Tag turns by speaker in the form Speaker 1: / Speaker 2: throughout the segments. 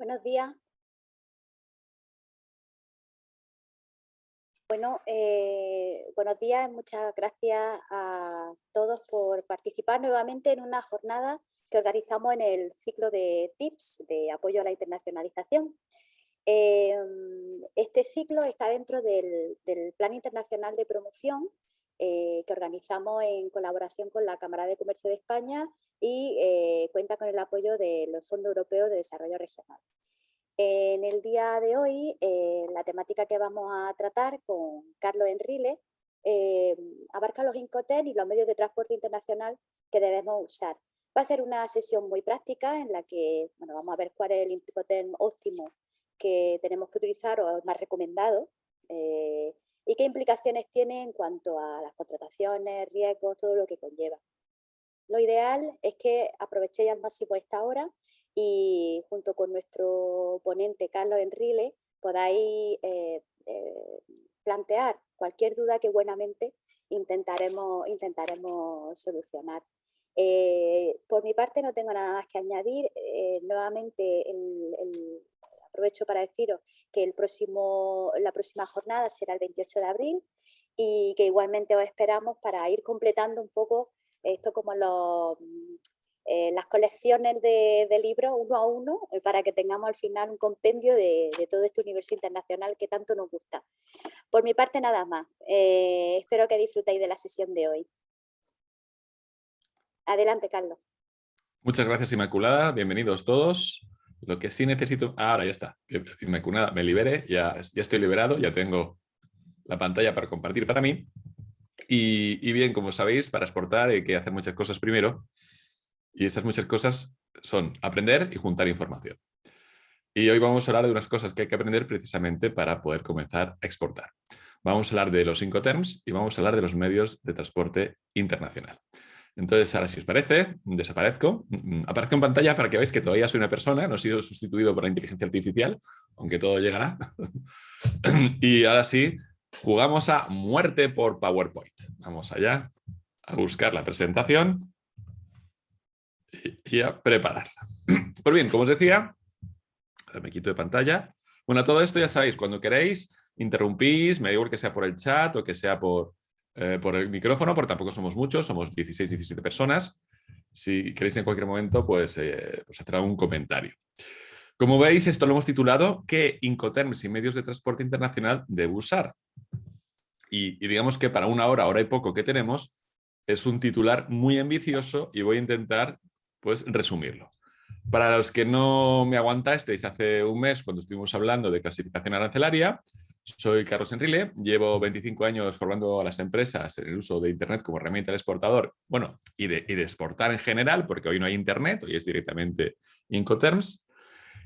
Speaker 1: Buenos días. Buenos días, muchas gracias a todos por participar nuevamente en una jornada que organizamos en el ciclo de tips de apoyo a la internacionalización. Este ciclo está dentro del Plan Internacional de Promoción que organizamos en colaboración con la Cámara de Comercio de España y cuenta con el apoyo del Fondo Europeo de Desarrollo Regional. En el día de hoy, la temática que vamos a tratar con Carlos Enrile abarca los Incoterms y los medios de transporte internacional que debemos usar. Va a ser una sesión muy práctica en la que vamos a ver cuál es el Incoterm óptimo que tenemos que utilizar o el más recomendado y qué implicaciones tiene en cuanto a las contrataciones, riesgos, todo lo que conlleva. Lo ideal es que aprovechéis al máximo esta hora y junto con nuestro ponente Carlos Enrile podáis plantear cualquier duda que buenamente intentaremos solucionar. Por mi parte no tengo nada más que añadir. Nuevamente aprovecho para deciros que la próxima jornada será el 28 de abril y que igualmente os esperamos para ir completando un poco esto como las colecciones de libros uno a uno para que tengamos al final un compendio de todo este universo internacional que tanto nos gusta. Por mi parte nada más. Espero que disfrutéis de la sesión de hoy. Adelante, Carlos.
Speaker 2: Muchas gracias, Inmaculada. Bienvenidos todos. Lo que sí necesito... ahora ya está. Inmaculada, me libere. Ya estoy liberado. Ya tengo la pantalla para compartir para mí. Y bien, como sabéis, para exportar hay que hacer muchas cosas primero. Y esas muchas cosas son aprender y juntar información. Y hoy vamos a hablar de unas cosas que hay que aprender precisamente para poder comenzar a exportar. Vamos a hablar de los Incoterms y vamos a hablar de los medios de transporte internacional. Entonces, ahora si os parece, desaparezco. Aparezco en pantalla para que veáis que todavía soy una persona, no he sido sustituido por la inteligencia artificial, aunque todo llegará. Y ahora sí, jugamos a muerte por PowerPoint. Vamos allá a buscar la presentación y a prepararla. Pues bien, como os decía, me quito de pantalla. Bueno, todo esto ya sabéis, cuando queréis, interrumpís, me da igual que sea por el chat o que sea por el micrófono, porque tampoco somos muchos, somos 16, 17 personas. Si queréis en cualquier momento, pues hacer algún comentario. Como veis, esto lo hemos titulado ¿Qué Incoterms y medios de transporte internacional debo usar? Y digamos que para una hora y poco que tenemos, es un titular muy ambicioso y voy a intentar pues resumirlo. Para los que no me aguantasteis hace un mes cuando estuvimos hablando de clasificación arancelaria, soy Carlos Enrile, llevo 25 años formando a las empresas en el uso de Internet como herramienta de exportador, bueno, y de exportar en general, porque hoy no hay Internet, hoy es directamente Incoterms.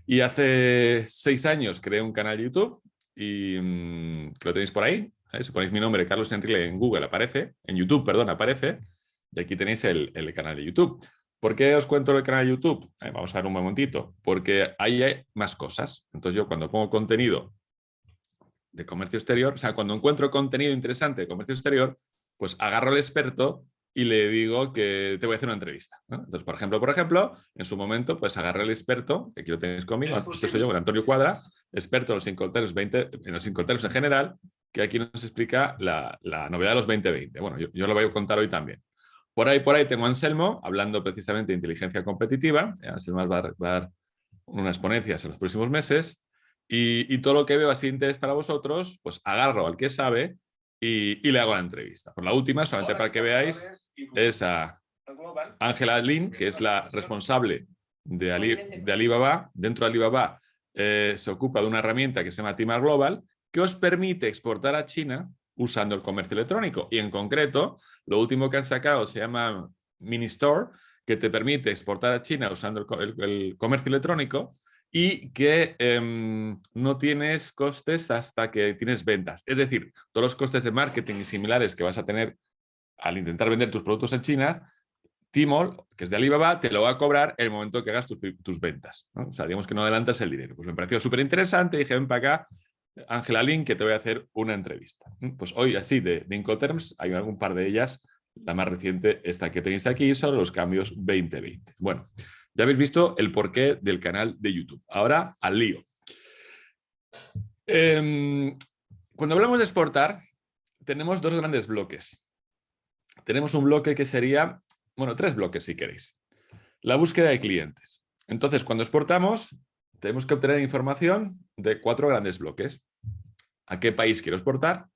Speaker 2: Y hace 6 años creé un canal de YouTube y que lo tenéis por ahí. Si ponéis mi nombre, Carlos Enrile, en Google aparece, en YouTube, perdón, aparece, y aquí tenéis el canal de YouTube. ¿Por qué os cuento el canal de YouTube? Vamos a ver un momentito. Porque ahí hay más cosas. Entonces yo cuando pongo contenido de comercio exterior, o sea, cuando encuentro contenido interesante de comercio exterior, pues agarro al experto y le digo que te voy a hacer una entrevista, ¿no? Entonces, por ejemplo, en su momento, pues agarré al experto, que aquí lo tenéis conmigo, esto soy yo, Antonio Cuadra, experto en los Incoterms en general, que aquí nos explica la novedad de los 2020. Bueno, yo lo voy a contar hoy también. Por ahí tengo a Anselmo, hablando precisamente de inteligencia competitiva. Anselmo va a dar unas ponencias en los próximos meses. Y todo lo que veo así de interés para vosotros, pues agarro al que sabe y le hago la entrevista. Por la última, solamente para que veáis, es a Ángela Lin, que es la responsable de Alibaba. Dentro de Alibaba se ocupa de una herramienta que se llama Timar Global, que os permite exportar a China usando el comercio electrónico. Y en concreto, lo último que han sacado se llama Mini Store, que te permite exportar a China usando el comercio electrónico y que no tienes costes hasta que tienes ventas. Es decir, todos los costes de marketing y similares que vas a tener al intentar vender tus productos en China, Tmall, que es de Alibaba, te lo va a cobrar en el momento que hagas tus ventas, ¿no? O sea, digamos que no adelantas el dinero. Pues me pareció súper interesante, dije, ven para acá, Ángela Lin, que te voy a hacer una entrevista. Pues hoy, así de Incoterms, hay algún par de ellas. La más reciente, esta que tenéis aquí, sobre los cambios 2020. Bueno, Ya habéis visto el porqué del canal de YouTube. Ahora al lío. Cuando hablamos de exportar, tenemos dos grandes bloques. Tenemos un bloque que sería, bueno, 3 bloques si queréis. La búsqueda de clientes. Entonces, cuando exportamos, tenemos que obtener información de 4 grandes bloques. ¿A qué país quiero exportar?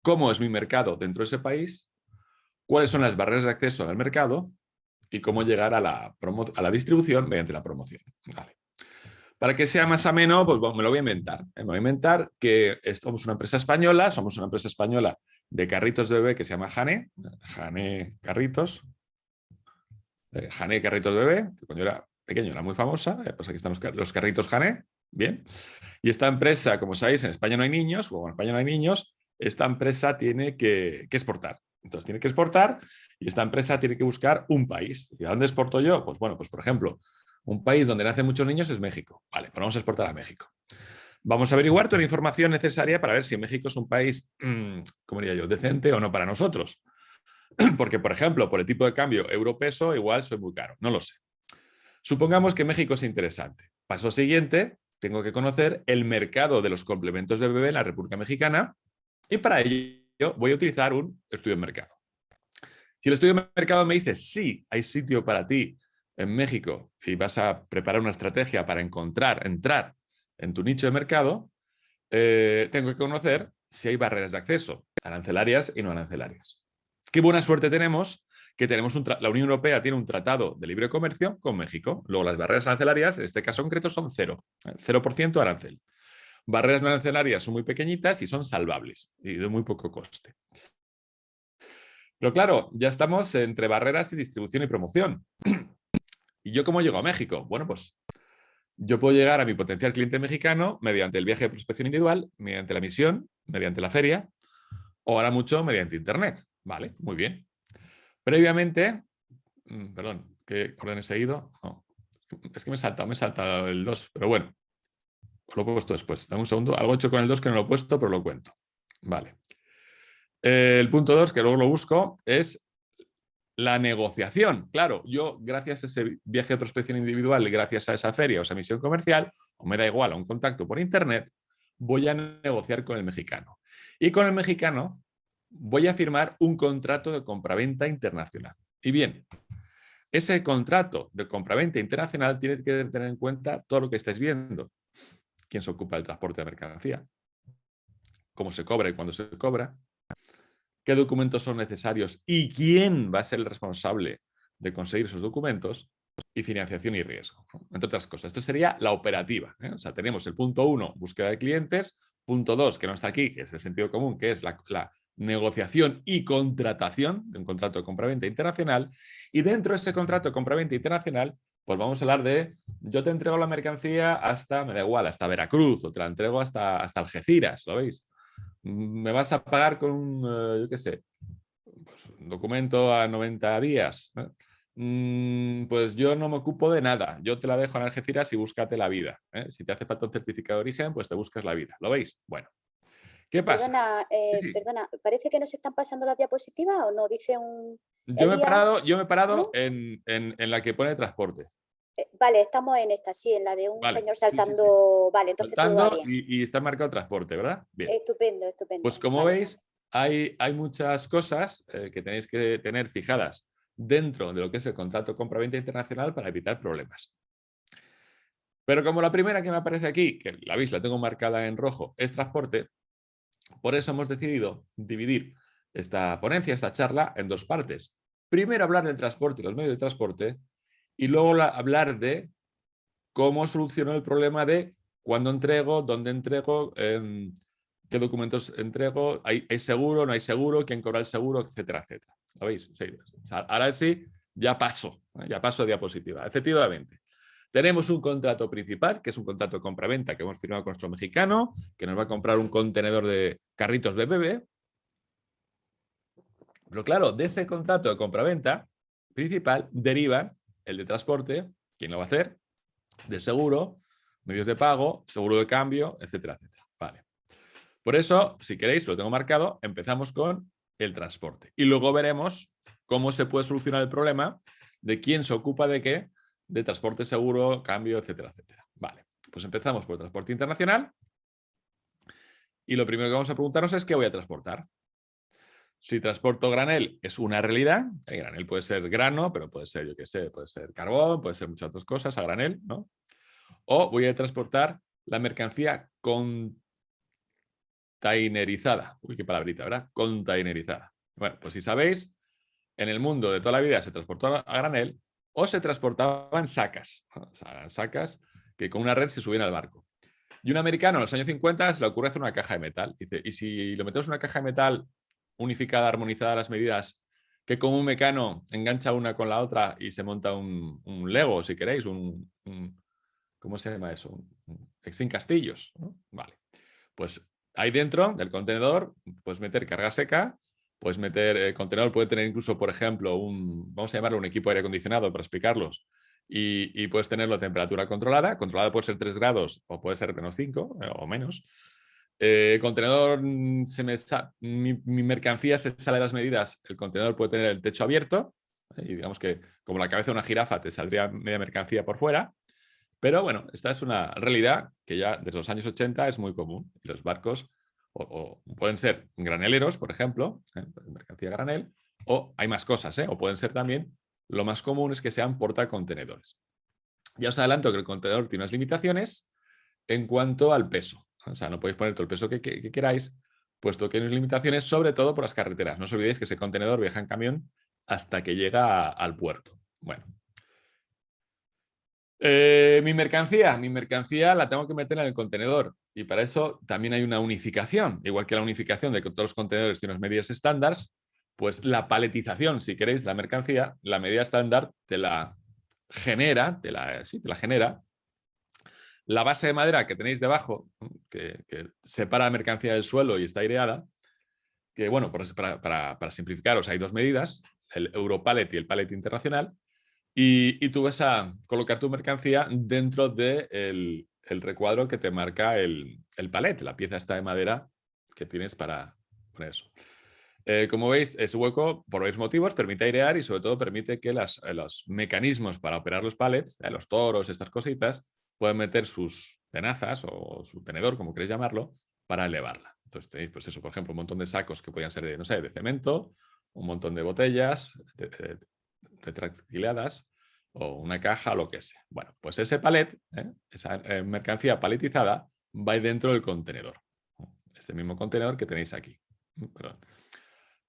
Speaker 2: ¿Cómo es mi mercado dentro de ese país? ¿Cuáles son las barreras de acceso al mercado? Y cómo llegar a la distribución mediante la promoción. Vale. Para que sea más ameno, pues bueno, me lo voy a inventar. Me voy a inventar que somos una empresa española de carritos de bebé que se llama Hané. Hané Carritos. Hané Carritos de Bebé, que cuando yo era pequeño era muy famosa. Pues aquí están los carritos Hané. Bien. Y esta empresa, como sabéis, en España no hay niños, o en España no hay niños, esta empresa tiene que exportar. Entonces tiene que exportar y esta empresa tiene que buscar un país. ¿Y a dónde exporto yo? Pues bueno, pues por ejemplo, un país donde nacen muchos niños es México. Vale, pues vamos a exportar a México. Vamos a averiguar toda la información necesaria para ver si México es un país, ¿cómo diría yo?, decente o no para nosotros. Porque, por ejemplo, por el tipo de cambio euro-peso, igual soy muy caro. No lo sé. Supongamos que México es interesante. Paso siguiente, tengo que conocer el mercado de los complementos de bebé en la República Mexicana y para ello voy a utilizar un estudio de mercado. Si el estudio de mercado me dice sí, hay sitio para ti en México y vas a preparar una estrategia para entrar en tu nicho de mercado, tengo que conocer si hay barreras de acceso, arancelarias y no arancelarias. Qué buena suerte tenemos que la Unión Europea tiene un tratado de libre comercio con México. Luego las barreras arancelarias, en este caso concreto, son 0% arancel. Barreras no arancelarias son muy pequeñitas y son salvables y de muy poco coste. Pero claro, ya estamos entre barreras y distribución y promoción. ¿Y yo cómo llego a México? Bueno, pues yo puedo llegar a mi potencial cliente mexicano mediante el viaje de prospección individual, mediante la misión, mediante la feria, o ahora mucho mediante Internet. Vale, muy bien. Previamente, perdón, ¿qué orden he seguido? No, es que me he saltado el 2, pero bueno, lo he puesto después. Dame un segundo, algo he hecho con el 2 que no lo he puesto, pero lo cuento. Vale. El punto 2, que luego lo busco, es la negociación. Claro, yo gracias a ese viaje de prospección individual y gracias a esa feria o esa misión comercial, o me da igual, a un contacto por Internet, voy a negociar con el mexicano. Y con el mexicano voy a firmar un contrato de compraventa internacional. Y bien, ese contrato de compraventa internacional tiene que tener en cuenta todo lo que estáis viendo. ¿Quién se ocupa del transporte de mercancía? ¿Cómo se cobra y cuándo se cobra? ¿Qué documentos son necesarios y quién va a ser el responsable de conseguir esos documentos? Y financiación y riesgo, entre otras cosas. Esto sería la operativa. O sea, tenemos el punto 1, búsqueda de clientes. Punto 2, que no está aquí, que es el sentido común, que es la negociación y contratación de un contrato de compraventa internacional. Y dentro de ese contrato de compraventa internacional, pues vamos a hablar de, yo te entrego la mercancía hasta, me da igual, hasta Veracruz, o te la entrego hasta Algeciras, ¿lo veis? Me vas a pagar con, yo qué sé, pues un documento a 90 días. Pues yo no me ocupo de nada. Yo te la dejo en Algeciras y búscate la vida. Si te hace falta un certificado de origen, pues te buscas la vida. ¿Lo veis? Bueno, ¿qué pasa? Sí.
Speaker 1: Perdona, ¿parece que nos están pasando las diapositivas o no? Dice un...
Speaker 2: Yo me he parado
Speaker 1: ¿no?
Speaker 2: en la que pone transporte.
Speaker 1: Vale, estamos en esta, sí, en la de un señor saltando. Sí. Vale, entonces
Speaker 2: saltando
Speaker 1: todo va bien.
Speaker 2: Y está marcado transporte, ¿verdad? Bien.
Speaker 1: Estupendo, estupendo.
Speaker 2: Pues como veis, hay muchas cosas que tenéis que tener fijadas dentro de lo que es el contrato de compraventa internacional para evitar problemas. Pero como la primera que me aparece aquí, que la veis, la tengo marcada en rojo, es transporte, por eso hemos decidido dividir esta ponencia, esta charla, en 2 partes. Primero hablar del transporte y los medios de transporte y luego hablar de cómo soluciono el problema de cuándo entrego, dónde entrego, qué documentos entrego, ¿hay seguro, no hay seguro, quién cobra el seguro, etcétera, etcétera. ¿Lo veis? Sí. Ahora sí, ya paso a diapositiva. Efectivamente, tenemos un contrato principal, que es un contrato de compraventa que hemos firmado con nuestro mexicano, que nos va a comprar un contenedor de carritos de bebé. Pero claro, de ese contrato de compraventa principal deriva el de transporte, ¿quién lo va a hacer? De seguro, medios de pago, seguro de cambio, etcétera, etcétera. Vale. Por eso, si queréis, lo tengo marcado, empezamos con el transporte. Y luego veremos cómo se puede solucionar el problema de quién se ocupa de qué de transporte seguro, cambio, etcétera, etcétera. Vale, pues empezamos por el transporte internacional. Y lo primero que vamos a preguntarnos es ¿qué voy a transportar? Si transporto granel es una realidad, el granel puede ser grano, pero puede ser, yo qué sé, puede ser carbón, puede ser muchas otras cosas a granel, ¿no? O voy a transportar la mercancía containerizada. Uy, qué palabrita, ¿verdad? Containerizada. Bueno, pues si sabéis, en el mundo de toda la vida se transportó a granel o se transportaban sacas. O sea, sacas que con una red se subían al barco. Y un americano en los años 50 se le ocurre hacer una caja de metal. Dice, ¿y si lo metemos en una caja de metal unificada, armonizada a las medidas, que como un mecano engancha una con la otra y se monta un Lego, si queréis, ¿cómo se llama eso? Sin castillos, ¿no? Vale. Pues ahí dentro del contenedor puedes meter carga seca, puedes meter, el contenedor puede tener incluso, por ejemplo, vamos a llamarlo un equipo de aire acondicionado para explicarlos, y puedes tenerlo a temperatura controlada. Controlada puede ser 3 grados o puede ser menos 5 o menos. Contenedor, mi mercancía se sale de las medidas, el contenedor puede tener el techo abierto, y digamos que como la cabeza de una jirafa te saldría media mercancía por fuera. Pero bueno, esta es una realidad que ya desde los años 80 es muy común. Y los barcos o pueden ser graneleros, por ejemplo, mercancía granel, o hay más cosas, o pueden ser también, lo más común es que sean portacontenedores. Ya os adelanto que el contenedor tiene unas limitaciones en cuanto al peso. O sea, no podéis poner todo el peso que queráis, puesto que hay unas limitaciones, sobre todo por las carreteras. No os olvidéis que ese contenedor viaja en camión hasta que llega al puerto. Bueno. Mi mercancía la tengo que meter en el contenedor y para eso también hay una unificación, igual que la unificación de que todos los contenedores tienen unas medidas estándar, pues la paletización, si queréis, de la mercancía, la medida estándar te la genera, la base de madera que tenéis debajo, que separa la mercancía del suelo y está aireada, que bueno, para simplificaros, hay 2 medidas, el Europallet y el Pallet Internacional. Y tú vas a colocar tu mercancía dentro del recuadro que te marca el palet, la pieza esta de madera que tienes para eso. Como veis, es hueco por varios motivos, permite airear y sobre todo permite que los mecanismos para operar los palets, los toros, estas cositas, puedan meter sus tenazas o su tenedor, como queréis llamarlo, para elevarla. Entonces tenéis, pues eso, por ejemplo, un montón de sacos que podían ser de, no sé, de cemento, un montón de botellas retractiladas o una caja o lo que sea. Bueno, pues ese palet, esa mercancía paletizada, va ahí dentro del contenedor. Este mismo contenedor que tenéis aquí. Perdón.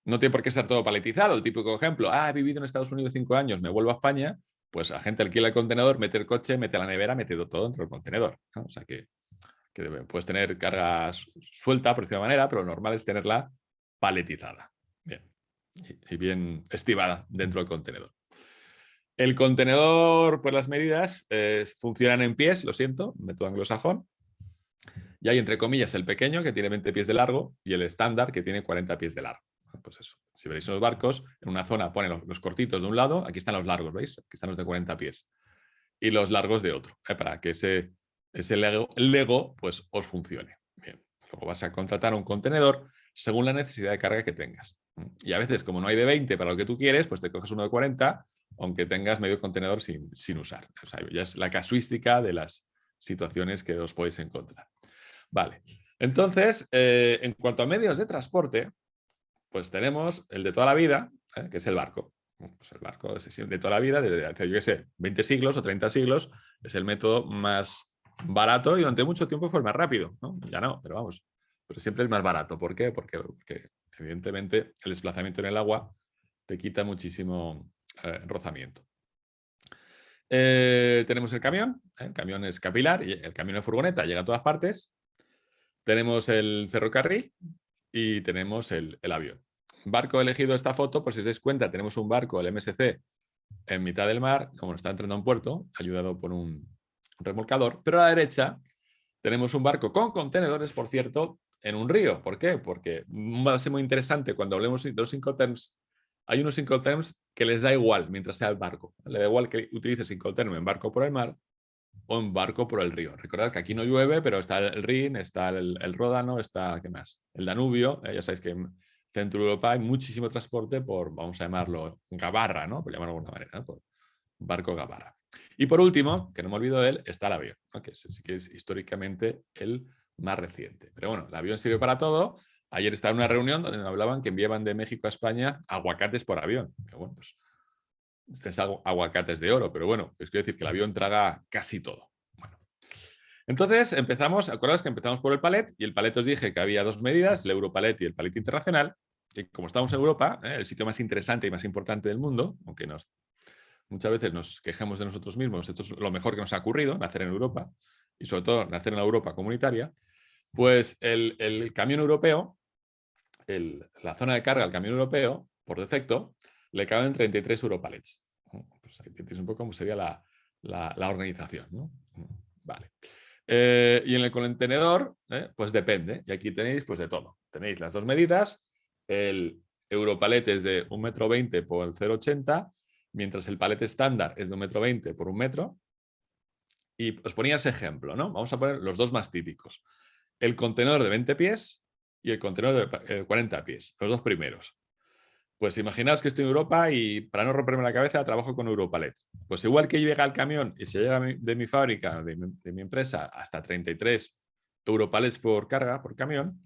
Speaker 2: No tiene por qué ser todo paletizado. El típico ejemplo, he vivido en Estados Unidos 5 años, me vuelvo a España, pues la gente alquila el contenedor, mete el coche, mete la nevera, mete todo dentro del contenedor, ¿no? O sea que puedes tener carga suelta, por decirlo de manera, pero lo normal es tenerla paletizada. Bien. Y bien estibada dentro del contenedor. El contenedor, pues las medidas funcionan en pies, lo siento, método anglosajón. Y hay, entre comillas, el pequeño, que tiene 20 pies de largo, y el estándar, que tiene 40 pies de largo. Pues eso, si veréis en los barcos, en una zona ponen los cortitos de un lado, aquí están los largos, ¿veis? Aquí están los de 40 pies. Y los largos de otro, para que ese Lego pues, os funcione. Bien. Luego vas a contratar un contenedor según la necesidad de carga que tengas. Y a veces, como no hay de 20 para lo que tú quieres, pues te coges uno de 40, aunque tengas medio contenedor sin usar. O sea, ya es la casuística de las situaciones que os podéis encontrar. Vale. Entonces, en cuanto a medios de transporte, pues tenemos el de toda la vida, que es el barco. Pues el barco de toda la vida, desde hace, yo qué sé, 20 siglos o 30 siglos, es el método más barato y durante mucho tiempo fue el más rápido, ¿no? Ya no, pero vamos, pero siempre el más barato. ¿Por qué? Porque evidentemente el desplazamiento en el agua te quita muchísimo rozamiento. Tenemos el camión es capilar, y el camión de furgoneta llega a todas partes. Tenemos el ferrocarril y tenemos el avión. Barco elegido esta foto, por si os dais cuenta, tenemos un barco, el MSC, en mitad del mar, como está entrando a un puerto, ayudado por un remolcador, pero a la derecha tenemos un barco con contenedores, por cierto, en un río. ¿Por qué? Porque va a ser muy interesante cuando hablemos de los Incoterms. Hay unos Incoterms que les da igual mientras sea el barco. Le da igual que utilices Incoterm en barco por el mar o en barco por el río. Recordad que aquí no llueve, pero está el Rin, está el Ródano, está, ¿qué más? El Danubio. Ya sabéis que en Centro Europa hay muchísimo transporte por, vamos a llamarlo, gabarra, ¿no? Por llamarlo de alguna manera, ¿no? Por barco gabarra. Y por último, que no me olvido de él, está el avión, ¿no? Que sí que es históricamente el más reciente. Pero bueno, el avión sirve para todo. Ayer estaba en una reunión donde me hablaban que enviaban de México a España aguacates por avión. Que bueno, pues es aguacates de oro, pero bueno, es quiero decir que el avión traga casi todo. Bueno, entonces empezamos, acordaos que empezamos por el palet y el palet os dije que había dos medidas, el Europalet y el palet internacional. Y como estamos en Europa, el sitio más interesante y más importante del mundo, aunque muchas veces nos quejemos de nosotros mismos, esto es lo mejor que nos ha ocurrido, nacer en Europa y sobre todo nacer en la Europa comunitaria, pues el camión europeo, la zona de carga del camión europeo, por defecto, le caben 33 Europalets. Pues ahí tienes un poco cómo sería la organización, ¿no? Vale. Y en el contenedor, pues depende. Y aquí tenéis pues de todo. Tenéis las dos medidas. El Europalet es de 1,20 m por 0,80 m, mientras el palet estándar es de 1,20 m por 1 metro. Y os ponía ese ejemplo, ¿no? Vamos a poner los dos más típicos. El contenedor de 20 pies y el contenedor de 40 pies, los dos primeros. Pues imaginaos que estoy en Europa y para no romperme la cabeza trabajo con Europalet. Pues igual que llega el camión y se llega de mi fábrica, de mi empresa, hasta 33 Europalets por carga, por camión,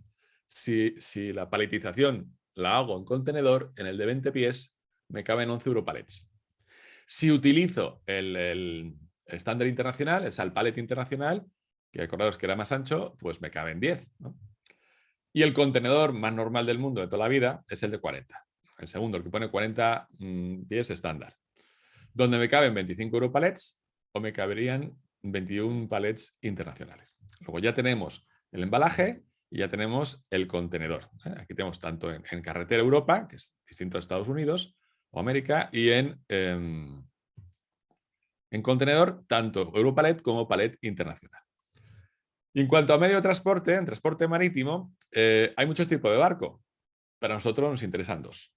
Speaker 2: si la paletización la hago en contenedor, en el de 20 pies me caben 11 Europalets. Si utilizo el estándar internacional, el palet internacional, que acordaos que era más ancho, pues me caben 10, ¿no? Y el contenedor más normal del mundo de toda la vida es el de 40. El segundo, el que pone 40 pies estándar. Donde me caben 25 Europalets o me caberían 21 palets internacionales. Luego ya tenemos el embalaje y ya tenemos el contenedor. Aquí tenemos tanto en carretera Europa, que es distinto a Estados Unidos o América, y en contenedor tanto Europalet como palet internacional. Y en cuanto a medio de transporte, en transporte marítimo, hay muchos tipos de barco. Para nosotros nos interesan dos.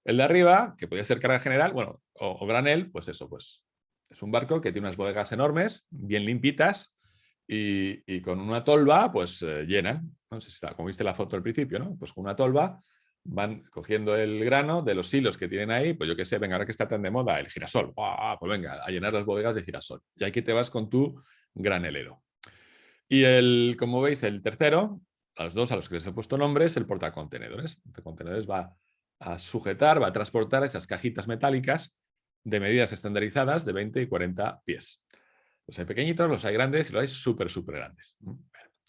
Speaker 2: El de arriba, que podría ser carga general, bueno, o granel, pues eso, pues es un barco que tiene unas bodegas enormes, bien limpitas, y con una tolva, pues llenan. No sé si está, como viste la foto al principio, ¿no? Pues con una tolva van cogiendo el grano de los hilos que tienen ahí, pues yo qué sé, venga, ahora que está tan de moda el girasol, ¡buah! Pues venga, a llenar las bodegas de girasol. Y aquí te vas con tu granelero. Y como veis, el tercero, a los dos a los que les he puesto nombre, es el portacontenedores. El portacontenedores va a sujetar, va a transportar esas cajitas metálicas de medidas estandarizadas de 20 y 40 pies. Los hay pequeñitos, los hay grandes y los hay súper grandes.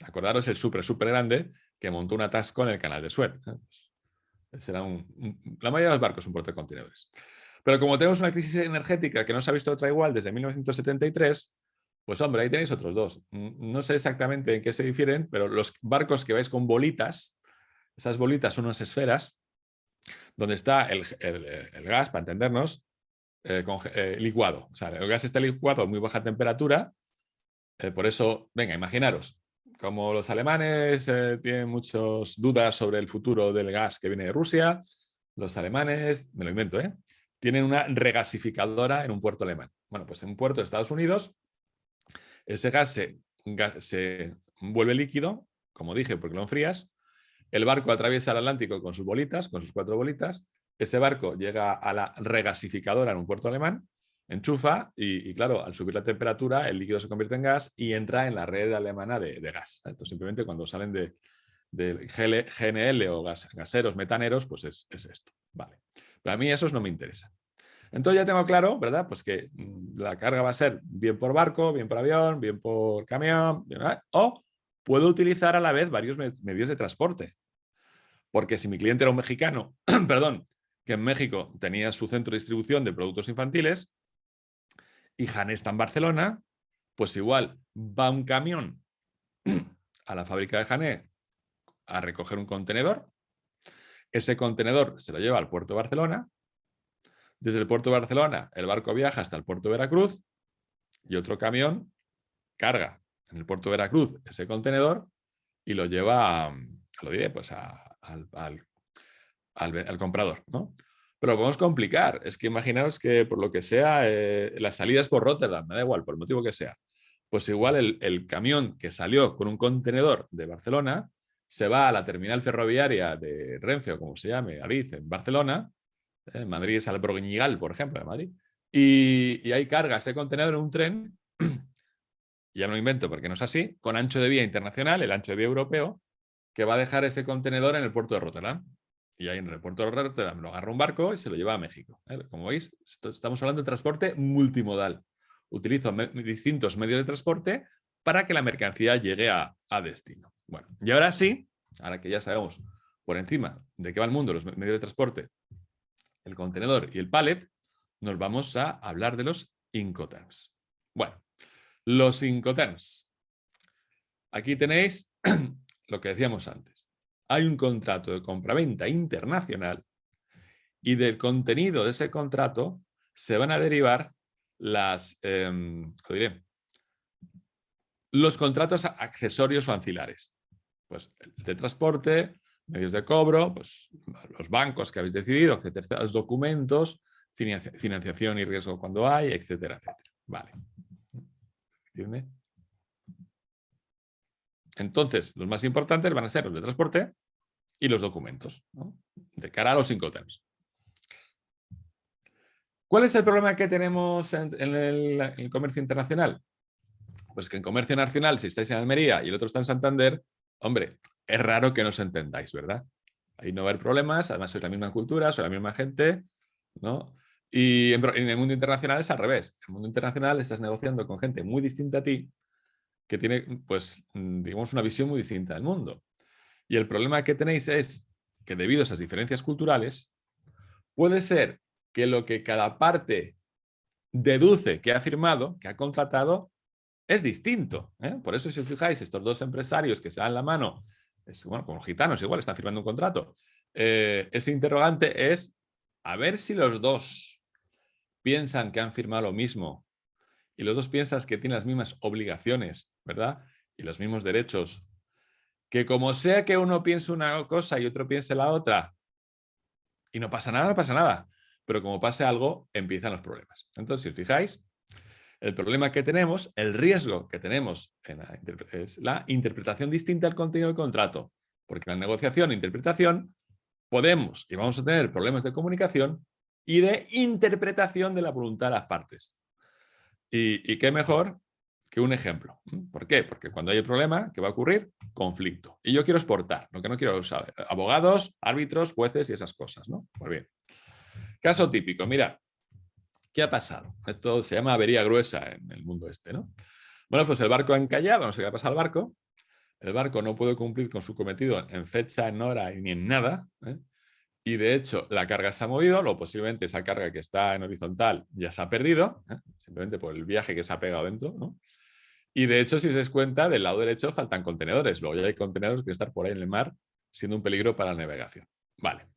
Speaker 2: Acordaros el súper grande que montó un atasco en el canal de Suez. Será la mayoría de los barcos son portacontenedores. Pero como tenemos una crisis energética que no se ha visto otra igual desde 1973, pues hombre, ahí tenéis otros dos. No sé exactamente en qué se difieren, pero los barcos que vais con bolitas, esas bolitas son unas esferas donde está el gas, para entendernos, licuado. O sea, el gas está licuado a muy baja temperatura. Por eso, venga, imaginaros, como los alemanes tienen muchas dudas sobre el futuro del gas que viene de Rusia, los alemanes, me lo invento, tienen una regasificadora en un puerto alemán. Bueno, pues en un puerto de Estados Unidos, ese gas se vuelve líquido, como dije, porque lo enfrías. El barco atraviesa el Atlántico con sus bolitas, con sus 4 bolitas. Ese barco llega a la regasificadora en un puerto alemán, enchufa y claro, al subir la temperatura, el líquido se convierte en gas y entra en la red alemana de gas. Entonces, simplemente cuando salen de GNL o gaseros metaneros, pues es esto. Vale. Pero a mí esos no me interesan. Entonces ya tengo claro, ¿verdad? Pues que la carga va a ser bien por barco, bien por avión, bien por camión, o puedo utilizar a la vez varios medios de transporte. Porque si mi cliente era un mexicano, perdón, que en México tenía su centro de distribución de productos infantiles y Jané está en Barcelona, pues igual va un camión a la fábrica de Jané a recoger un contenedor. Ese contenedor se lo lleva al puerto de Barcelona. Desde el puerto de Barcelona, el barco viaja hasta el puerto de Veracruz y otro camión carga en el puerto de Veracruz ese contenedor y lo lleva, lo diré, pues al comprador, ¿no? Pero lo podemos complicar. Es que imaginaos que por lo que sea, las salidas por Rotterdam, me da igual, por el motivo que sea, pues igual el camión que salió con un contenedor de Barcelona se va a la terminal ferroviaria de Renfe, o como se llame, Adif, en Barcelona. En Madrid es Alborguiñigal, por ejemplo, de Madrid. y ahí carga ese contenedor en un tren, ya no lo invento porque no es así, con ancho de vía internacional, el ancho de vía europeo, que va a dejar ese contenedor en el puerto de Rotterdam. Y ahí en el puerto de Rotterdam lo agarra un barco y se lo lleva a México. Como veis, estamos hablando de transporte multimodal. Utilizo distintos medios de transporte para que la mercancía llegue a destino. Bueno, y ahora sí, ahora que ya sabemos por encima de qué va el mundo, los medios de transporte, el contenedor y el pallet, nos vamos a hablar de los Incoterms. Bueno, los Incoterms. Aquí tenéis lo que decíamos antes. Hay un contrato de compraventa internacional y del contenido de ese contrato se van a derivar los contratos accesorios o ancilares. Pues el de transporte, medios de cobro, pues los bancos que habéis decidido, etcétera, los documentos, financiación y riesgo cuando hay, etcétera, etcétera. Vale. Entonces, los más importantes van a ser los de transporte y los documentos, ¿no? De cara a los Incoterms. ¿Cuál es el problema que tenemos en el comercio internacional? Pues que en comercio nacional, si estáis en Almería y el otro está en Santander, hombre, es raro que no os entendáis, ¿verdad? Ahí no va a haber problemas, además sois la misma cultura, sois la misma gente, ¿no? Y en el mundo internacional es al revés. En el mundo internacional estás negociando con gente muy distinta a ti, que tiene, pues, digamos, una visión muy distinta del mundo. Y el problema que tenéis es que debido a esas diferencias culturales, puede ser que lo que cada parte deduce que ha firmado, que ha contratado, es distinto. Por eso, si os fijáis, estos dos empresarios que se dan la mano, bueno, como gitanos igual, están firmando un contrato, ese interrogante es a ver si los dos piensan que han firmado lo mismo y los dos piensan que tienen las mismas obligaciones, ¿verdad? Y los mismos derechos. Que como sea que uno piense una cosa y otro piense la otra, y no pasa nada, no pasa nada. Pero como pase algo, empiezan los problemas. Entonces, si os fijáis, el problema que tenemos, el riesgo que tenemos es la interpretación distinta al contenido del contrato. Porque en la negociación e interpretación podemos y vamos a tener problemas de comunicación y de interpretación de la voluntad de las partes. ¿Y qué mejor que un ejemplo? ¿Por qué? Porque cuando hay el problema, ¿qué va a ocurrir? Conflicto. Y yo quiero exportar, lo que no quiero saber. Abogados, árbitros, jueces y esas cosas, ¿no? Pues bien. Caso típico, mirad. ¿Qué ha pasado? Esto se llama avería gruesa en el mundo este, ¿no? Bueno, pues el barco ha encallado, no sé qué ha pasado al barco. El barco no puede cumplir con su cometido en fecha, en hora ni en nada, ¿eh? Y de hecho la carga se ha movido, lo posiblemente esa carga que está en horizontal ya se ha perdido, simplemente por el viaje que se ha pegado dentro, ¿no? Y de hecho, si os dais cuenta, del lado derecho faltan contenedores, luego ya hay contenedores que están por ahí en el mar siendo un peligro para la navegación. Vale.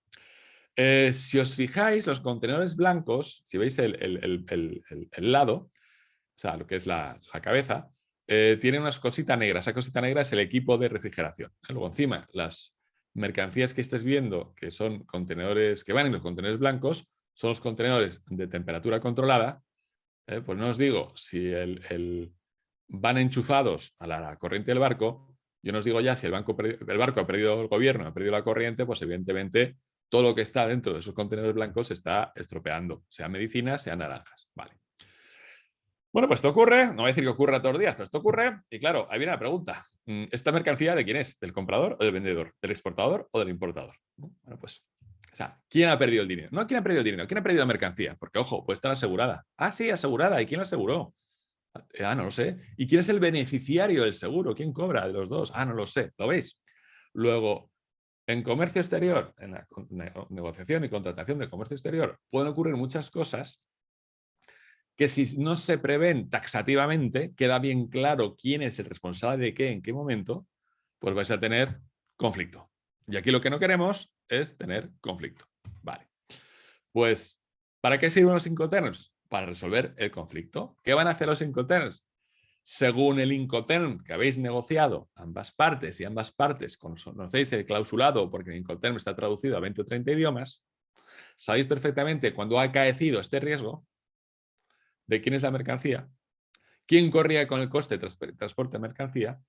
Speaker 2: Si os fijáis, los contenedores blancos, si veis el lado, o sea, lo que es la cabeza, tiene una cosita negra. Esa cosita negra es el equipo de refrigeración. Luego encima, las mercancías que estés viendo, que son contenedores que van en los contenedores blancos, son los contenedores de temperatura controlada. Pues no os digo si van enchufados a la corriente del barco. Yo no os digo ya si el barco ha perdido el gobierno, ha perdido la corriente, pues evidentemente todo lo que está dentro de esos contenedores blancos se está estropeando, sea medicinas, sean naranjas. Vale. Bueno, pues esto ocurre, no voy a decir que ocurra todos los días, pero esto ocurre y claro, ahí viene la pregunta. ¿Esta mercancía de quién es? ¿Del comprador o del vendedor? ¿Del exportador o del importador? Bueno, pues, o sea, ¿quién ha perdido el dinero? No, ¿quién ha perdido el dinero? ¿Quién ha perdido la mercancía? Porque, ojo, puede estar asegurada. Ah, sí, asegurada. ¿Y quién la aseguró? Ah, no lo sé. ¿Y quién es el beneficiario del seguro? ¿Quién cobra de los dos? Ah, no lo sé. ¿Lo veis? Luego, en comercio exterior, en la negociación y contratación de comercio exterior, pueden ocurrir muchas cosas que si no se prevén taxativamente, queda bien claro quién es el responsable de qué, en qué momento, pues vais a tener conflicto. Y aquí lo que no queremos es tener conflicto. Vale. Pues, ¿para qué sirven los Incoterms? Para resolver el conflicto. ¿Qué van a hacer los Incoterms? Según el Incoterm que habéis negociado ambas partes, y ambas partes conocéis el clausulado porque el Incoterm está traducido a 20 o 30 idiomas, sabéis perfectamente cuándo ha acaecido este riesgo, de quién es la mercancía, quién corría con el coste de transporte de mercancía,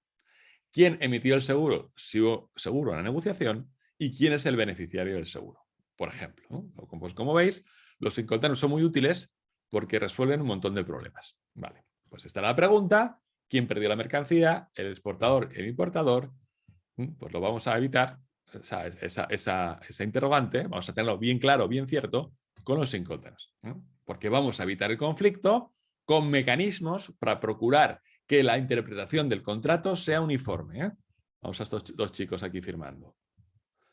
Speaker 2: quién emitió el seguro, si hubo seguro en la negociación, y quién es el beneficiario del seguro, por ejemplo, ¿no? Pues como veis, los Incoterms son muy útiles porque resuelven un montón de problemas. Vale, pues está la pregunta, ¿quién perdió la mercancía? ¿El exportador, el importador? Pues lo vamos a evitar, esa interrogante, vamos a tenerlo bien claro, bien cierto, con los Incoterms, ¿no? Porque vamos a evitar el conflicto con mecanismos para procurar que la interpretación del contrato sea uniforme, ¿eh? Vamos a estos dos chicos aquí firmando.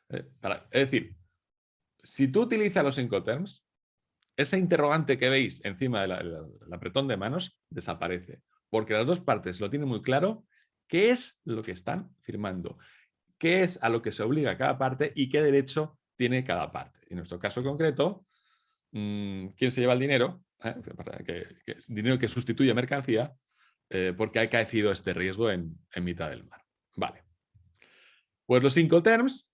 Speaker 2: Es decir, si tú utilizas los Incoterms, ese interrogante que veis encima del apretón de manos desaparece, porque las dos partes lo tienen muy claro qué es lo que están firmando, qué es a lo que se obliga cada parte y qué derecho tiene cada parte. En nuestro caso concreto, ¿quién se lleva el dinero? Dinero que sustituye mercancía, porque ha caecido este riesgo en mitad del mar. Vale. Pues los Incoterms,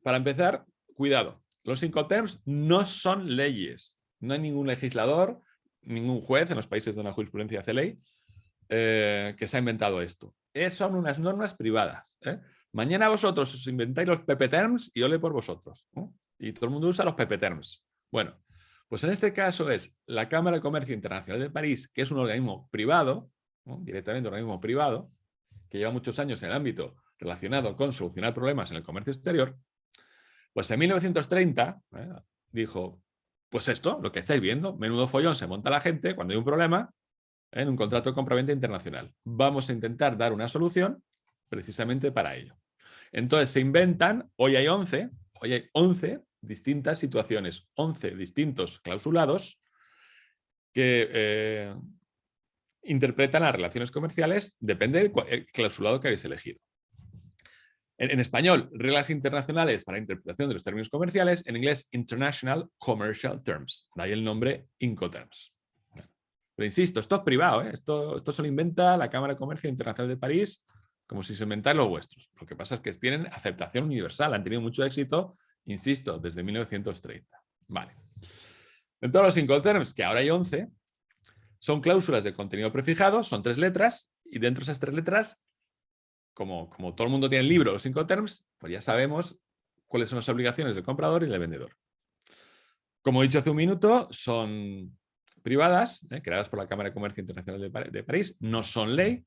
Speaker 2: para empezar, cuidado, los Incoterms no son leyes. No hay ningún legislador, ningún juez en los países donde la jurisprudencia hace ley que se ha inventado esto. Son unas normas privadas. Mañana vosotros os inventáis los PP-Terms y ole por vosotros, ¿no? Y todo el mundo usa los PP-Terms. Bueno, pues en este caso es la Cámara de Comercio Internacional de París, que es un organismo privado, ¿no? Directamente un organismo privado, que lleva muchos años en el ámbito relacionado con solucionar problemas en el comercio exterior. Pues en 1930 dijo, pues esto, lo que estáis viendo, menudo follón se monta la gente cuando hay un problema en un contrato de compraventa internacional. Vamos a intentar dar una solución precisamente para ello. Entonces se inventan, hoy hay 11 distintas situaciones, 11 distintos clausulados que interpretan las relaciones comerciales, depende del clausulado que habéis elegido. En español, reglas internacionales para interpretación de los términos comerciales. En inglés, International Commercial Terms. De ahí el nombre Incoterms. Pero insisto, esto es privado, ¿eh? Esto se lo inventa la Cámara de Comercio Internacional de París como si se inventaran los vuestros. Lo que pasa es que tienen aceptación universal, han tenido mucho éxito, insisto, desde 1930. Vale. Entonces los Incoterms, que ahora hay 11, son cláusulas de contenido prefijado, son 3 letras, y dentro de esas 3 letras, como todo el mundo tiene el libro, los Incoterms, pues ya sabemos cuáles son las obligaciones del comprador y del vendedor. Como he dicho hace un minuto, son privadas, creadas por la Cámara de Comercio Internacional de París, no son ley,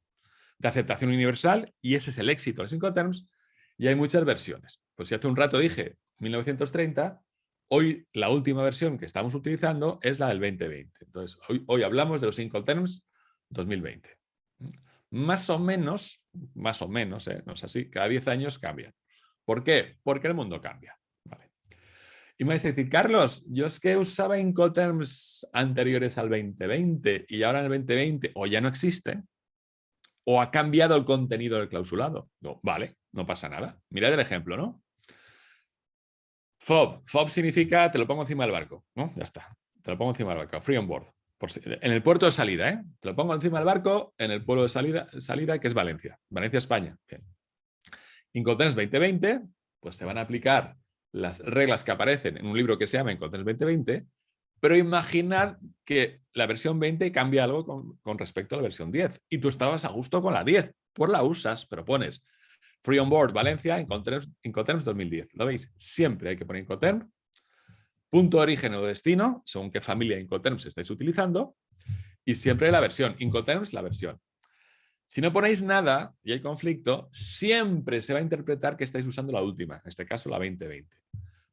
Speaker 2: de aceptación universal, y ese es el éxito de los Incoterms, y hay muchas versiones. Pues si hace un rato dije 1930, hoy la última versión que estamos utilizando es la del 2020. Entonces, hoy hablamos de los Incoterms 2020. Más o menos, no es así, cada 10 años cambian. ¿Por qué? Porque el mundo cambia. Vale. Y me vais a decir, Carlos, yo es que usaba Incoterms anteriores al 2020 y ahora en el 2020 o ya no existen o ha cambiado el contenido del clausulado. No, vale, no pasa nada. Mirad el ejemplo, ¿no? FOB. FOB significa te lo pongo encima del barco, ¿no? Ya está. Te lo pongo encima del barco. Free on board. En el puerto de salida, ¿eh? Te lo pongo encima del barco en el pueblo de salida que es Valencia. Valencia, España. Bien. Incoterms 2020, pues se van a aplicar las reglas que aparecen en un libro que se llama Incoterms 2020, pero imaginad que la versión 20 cambia algo con respecto a la versión 10 y tú estabas a gusto con la 10, pues la usas, pero pones Free on Board Valencia, Incoterms 2010. ¿Lo veis? Siempre hay que poner Incoterm, punto de origen o destino, según qué familia Incoterms estáis utilizando, y siempre la versión. Incoterms, la versión. Si no ponéis nada y hay conflicto, siempre se va a interpretar que estáis usando la última, en este caso la 2020.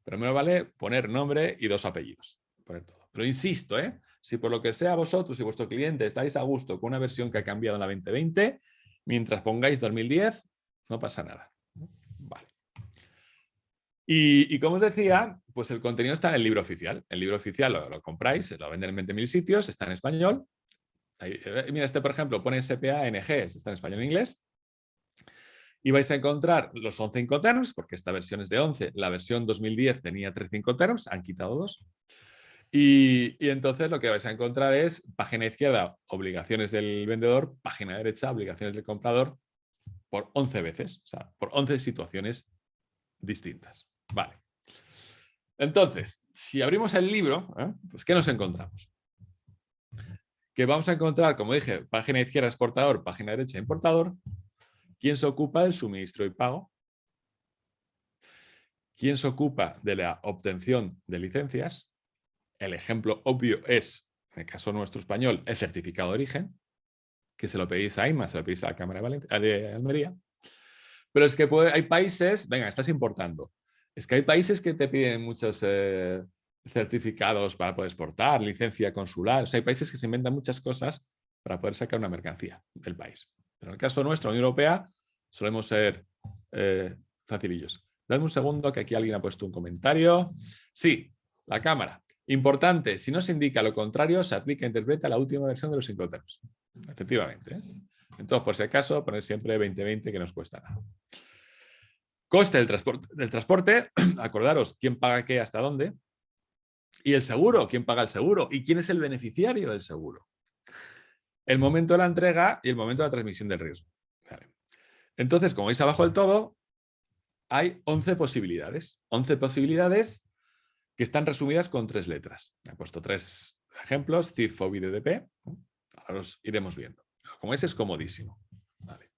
Speaker 2: Pero me vale poner nombre y 2 apellidos. Poner todo. Pero insisto, si por lo que sea vosotros y vuestro cliente estáis a gusto con una versión que ha cambiado en la 2020, mientras pongáis 2010, no pasa nada. Vale. Y como os decía, pues el contenido está en el libro oficial. El libro oficial lo compráis, lo venden en 20.000 sitios, está en español. Ahí, mira, este por ejemplo pone SPA-NG, está en español e inglés. Y vais a encontrar los 11 Incoterms, porque esta versión es de 11. La versión 2010 tenía 13 Incoterms, han quitado 2. Y entonces lo que vais a encontrar es página izquierda, obligaciones del vendedor, página derecha, obligaciones del comprador, por 11 veces, o sea, por 11 situaciones distintas. Vale. Entonces, si abrimos el libro, pues ¿qué nos encontramos? Que vamos a encontrar, como dije, página izquierda exportador, página derecha importador. ¿Quién se ocupa del suministro y pago? ¿Quién se ocupa de la obtención de licencias? El ejemplo obvio es en el caso nuestro español, el certificado de origen, que se lo pedís a AIMA, se lo pedís a la Cámara de Almería. Pero es que hay países, venga, estás importando. Es que hay países que te piden muchos certificados para poder exportar, licencia consular. O sea, hay países que se inventan muchas cosas para poder sacar una mercancía del país. Pero en el caso nuestro, la Unión Europea, solemos ser facilillos. Dadme un segundo, que aquí alguien ha puesto un comentario. Sí, la cámara. Importante, si no se indica lo contrario, se aplica e interpreta la última versión de los Incoterms. Efectivamente. Entonces, por si acaso, poner siempre 2020, que no os cuesta nada. Coste del transporte, acordaros quién paga qué hasta dónde. Y el seguro, quién paga el seguro y quién es el beneficiario del seguro. El momento de la entrega y el momento de la transmisión del riesgo. Vale. Entonces, como veis abajo del todo, hay 11 posibilidades. 11 posibilidades que están resumidas con 3 letras. He puesto 3 ejemplos, CIF, FOB y DDP. Ahora los iremos viendo. Como ese es comodísimo. Vale.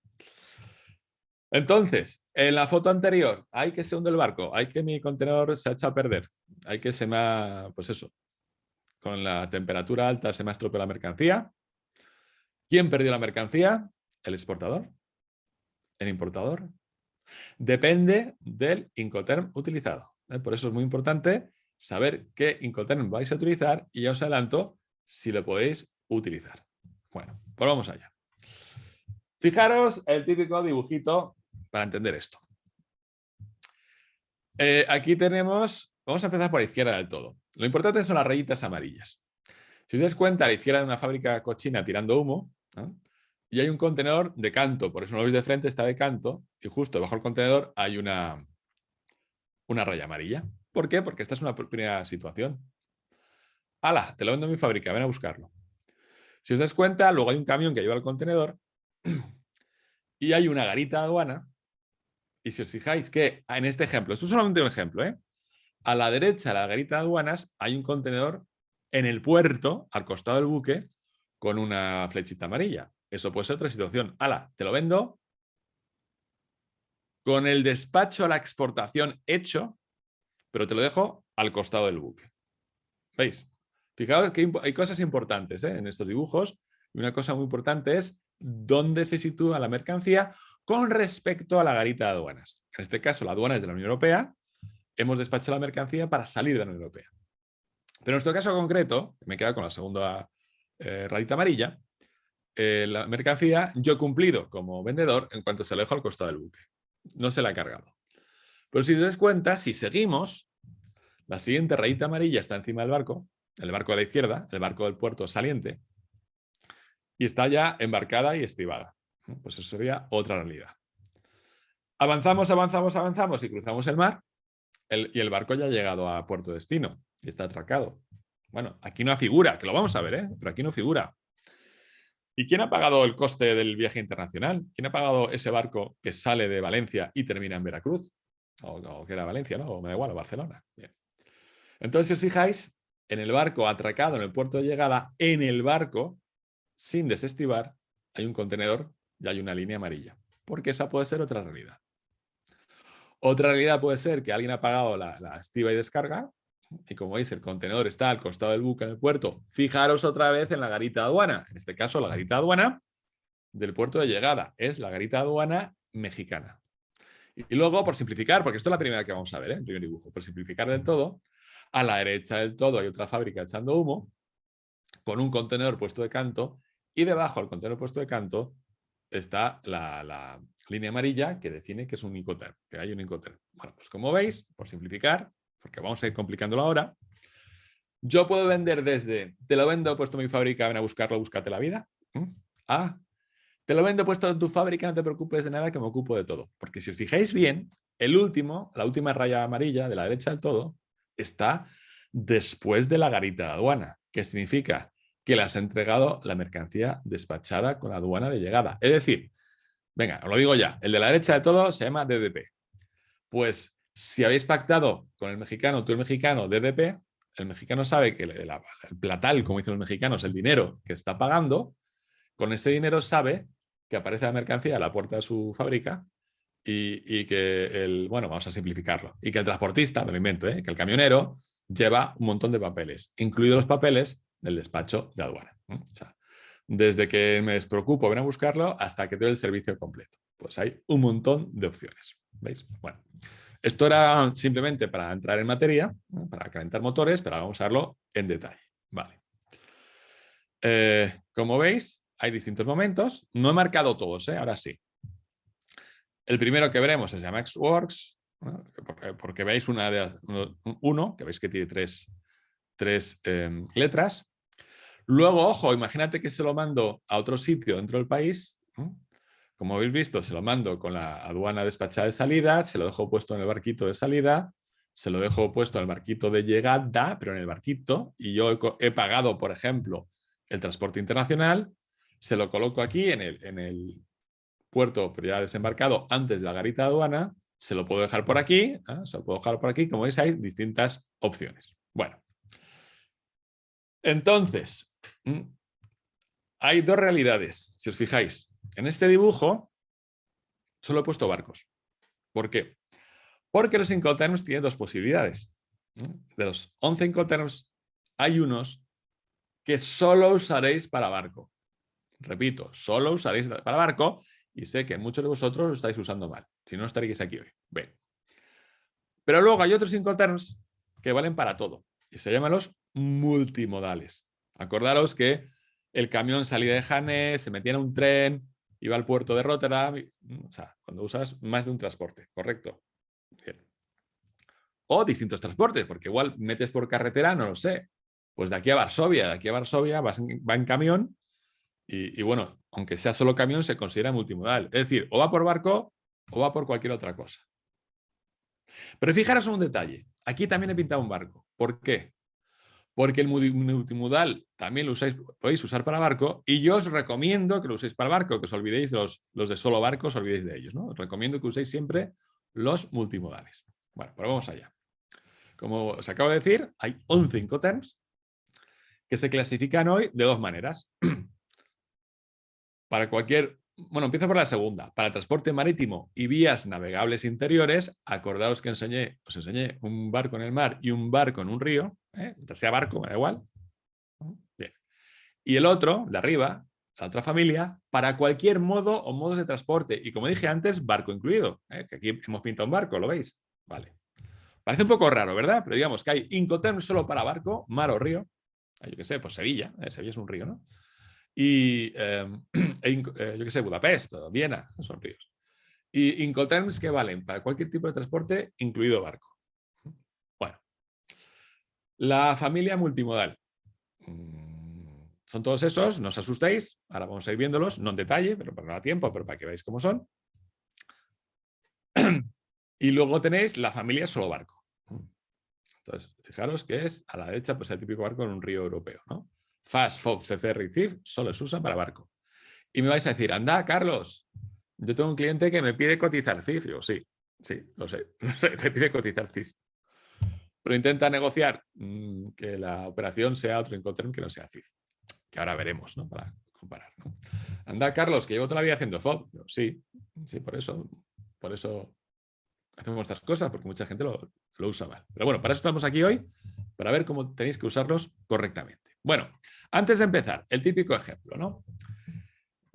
Speaker 2: Entonces, en la foto anterior, hay que se hunde el barco, hay que mi contenedor se ha echado a perder, hay que se me ha, pues eso, con la temperatura alta se me ha estropeado la mercancía. ¿Quién perdió la mercancía? ¿El exportador? ¿El importador? Depende del Incoterm utilizado. Por eso es muy importante saber qué Incoterm vais a utilizar y ya os adelanto si lo podéis utilizar. Bueno, pues vamos allá. Fijaros el típico dibujito para entender esto. Aquí tenemos, vamos a empezar por la izquierda del todo. Lo importante son las rayitas amarillas. Si os dais cuenta, a la izquierda de una fábrica cochina tirando humo, ¿no? Y hay un contenedor de canto, por eso no lo veis de frente, está de canto, y justo debajo del contenedor hay una raya amarilla. ¿Por qué? Porque esta es una primera situación. ¡Hala! Te lo vendo en mi fábrica, ven a buscarlo. Si os dais cuenta, luego hay un camión que lleva el contenedor y hay una garita de aduana. Y si os fijáis que en este ejemplo, esto es solamente un ejemplo, a la derecha de la garita de aduanas hay un contenedor en el puerto, al costado del buque, con una flechita amarilla. Eso puede ser otra situación. ¡Hala! Te lo vendo con el despacho a la exportación hecho, pero te lo dejo al costado del buque. ¿Veis? Fijaos que hay cosas importantes en estos dibujos. Y una cosa muy importante es dónde se sitúa la mercancía con respecto a la garita de aduanas. En este caso, la aduana es de la Unión Europea. Hemos despachado la mercancía para salir de la Unión Europea. Pero en nuestro caso concreto, me he quedado con la segunda rayita amarilla, la mercancía yo he cumplido como vendedor en cuanto se la dejo al costado del buque. No se la ha cargado. Pero si os dais cuenta, si seguimos, la siguiente rayita amarilla está encima del barco, el barco de la izquierda, el barco del puerto saliente, y está ya embarcada y estribada. Pues eso sería otra realidad. Avanzamos, avanzamos, avanzamos y cruzamos el mar y el barco ya ha llegado a puerto destino y está atracado. Bueno, aquí no figura, que lo vamos a ver, pero aquí no figura. ¿Y quién ha pagado el coste del viaje internacional? ¿Quién ha pagado ese barco que sale de Valencia y termina en Veracruz? O que era Valencia, ¿no? O me da igual, o Barcelona. Bien. Entonces, si os fijáis, en el barco atracado en el puerto de llegada, en el barco, sin desestivar, hay un contenedor y hay una línea amarilla. Porque esa puede ser otra realidad. Otra realidad puede ser que alguien ha pagado la estiba y descarga, y como veis, el contenedor está al costado del buque en el puerto. Fijaros otra vez en la garita de aduana. En este caso, la garita de aduana del puerto de llegada es la garita de aduana mexicana. Y luego, por simplificar, porque esto es la primera que vamos a ver, el primer dibujo, por simplificar del todo, a la derecha del todo hay otra fábrica echando humo, con un contenedor puesto de canto, y debajo del contenedor puesto de canto está la línea amarilla que define que es un Incoterm, que hay un Incoterm. Bueno, pues como veis, por simplificar, porque vamos a ir complicándolo ahora, yo puedo vender desde te lo vendo puesto en mi fábrica, ven a buscarlo, búscate la vida, a te lo vendo puesto en tu fábrica, no te preocupes de nada que me ocupo de todo. Porque si os fijáis bien, la última raya amarilla de la derecha del todo está después de la garita de aduana, que significa que le has entregado la mercancía despachada con la aduana de llegada. Es decir, venga, os lo digo ya, el de la derecha de todo se llama DDP. Pues si habéis pactado con el mexicano, tú el mexicano, DDP, el mexicano sabe que el platal, como dicen los mexicanos, el dinero que está pagando, con ese dinero sabe que aparece la mercancía a la puerta de su fábrica y que bueno, vamos a simplificarlo, y que el transportista, me lo invento, que el camionero lleva un montón de papeles, incluidos los papeles del despacho de aduana. O sea, desde que me despreocupo, ven a buscarlo, hasta que doy el servicio completo. Pues hay un montón de opciones. ¿Veis? Bueno, esto era simplemente para entrar en materia, ¿no? Para calentar motores, pero vamos a verlo en detalle. Vale. Como veis, hay distintos momentos. No he marcado todos, ahora sí. El primero que veremos se llama Xworks, ¿no? Porque veis uno, que veis que tiene tres letras. Luego, ojo, imagínate que se lo mando a otro sitio dentro del país, ¿no? Como habéis visto, se lo mando con la aduana despachada de salida, se lo dejo puesto en el barquito de salida, se lo dejo puesto en el barquito de llegada, pero en el barquito, y yo he pagado, por ejemplo, el transporte internacional, se lo coloco aquí en el puerto, pero ya desembarcado antes de la garita de aduana, se lo puedo dejar por aquí, se lo puedo dejar por aquí, como veis hay distintas opciones. Bueno, entonces, hay dos realidades, si os fijáis. En este dibujo solo he puesto barcos. ¿Por qué? Porque los Incoterms tienen dos posibilidades. De los 11 Incoterms hay unos que solo usaréis para barco. Repito, solo usaréis para barco y sé que muchos de vosotros lo estáis usando mal. Si no, estaréis aquí hoy. Bien. Pero luego hay otros Incoterms que valen para todo y se llaman los multimodales. Acordaros que el camión salía de Jaén, se metía en un tren, iba al puerto de Rotterdam, o sea, cuando usas más de un transporte, ¿correcto? Bien. O distintos transportes, porque igual metes por carretera, no lo sé. Pues de aquí a Varsovia va en camión y bueno, aunque sea solo camión, se considera multimodal. Es decir, o va por barco o va por cualquier otra cosa. Pero fijaros en un detalle. Aquí también he pintado un barco. ¿Por qué? Porque el multimodal también lo podéis usar para barco y yo os recomiendo que lo uséis para barco, que os olvidéis de los de solo barco, os olvidéis de ellos, ¿no? Os recomiendo que uséis siempre los multimodales. Bueno, pues vamos allá. Como os acabo de decir, hay 11 Incoterms que se clasifican hoy de dos maneras. Para bueno, empiezo por la segunda. Para el transporte marítimo y vías navegables interiores, acordaos que os enseñé un barco en el mar y un barco en un río, mientras sea barco, me da igual. Bien. Y el otro, de arriba, la otra familia, para cualquier modo o modos de transporte. Y como dije antes, barco incluido. Que aquí hemos pintado un barco, ¿lo veis? Vale. Parece un poco raro, ¿verdad? Pero digamos que hay Incoterms solo para barco, mar o río. Yo qué sé, pues Sevilla. Sevilla es un río, ¿no? Y yo qué sé, Budapest o Viena, son ríos. Y Incoterms que valen para cualquier tipo de transporte, incluido barco. Bueno, la familia multimodal. Son todos esos, no os asustéis, ahora vamos a ir viéndolos, no en detalle, pero para no da tiempo, pero para que veáis cómo son. Y luego tenéis la familia solo barco. Entonces, fijaros que es a la derecha, pues el típico barco en un río europeo, ¿no? FAS, FOB, CCR y CIF solo se usa para barco. Y me vais a decir, anda, Carlos, yo tengo un cliente que me pide cotizar CIF. Y digo, sí, lo sé, te pide cotizar CIF. Pero intenta negociar que la operación sea otro Incoterm que no sea CIF. Que ahora veremos, ¿no? Para comparar, ¿no? Anda, Carlos, que llevo toda la vida haciendo FOB. Digo, sí, por eso hacemos estas cosas, porque mucha gente lo usa mal. Pero bueno, para eso estamos aquí hoy, para ver cómo tenéis que usarlos correctamente. Bueno, antes de empezar, el típico ejemplo, ¿no?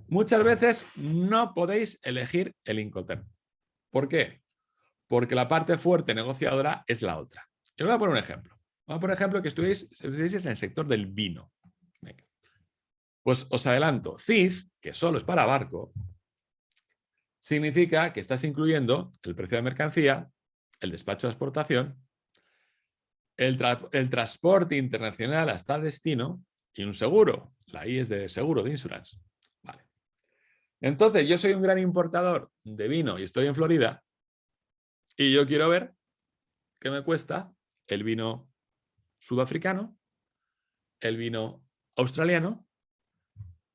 Speaker 2: Muchas veces no podéis elegir el Incoterm. ¿Por qué? Porque la parte fuerte negociadora es la otra. Y os voy a poner un ejemplo. Vamos a poner un ejemplo que estuvieseis en el sector del vino. Venga. Pues os adelanto, CIF, que solo es para barco, significa que estás incluyendo el precio de mercancía, el despacho de exportación, el transporte internacional hasta el destino y un seguro. La I es de seguro, de insurance. Vale. Entonces, yo soy un gran importador de vino y estoy en Florida y yo quiero ver qué me cuesta el vino sudafricano, el vino australiano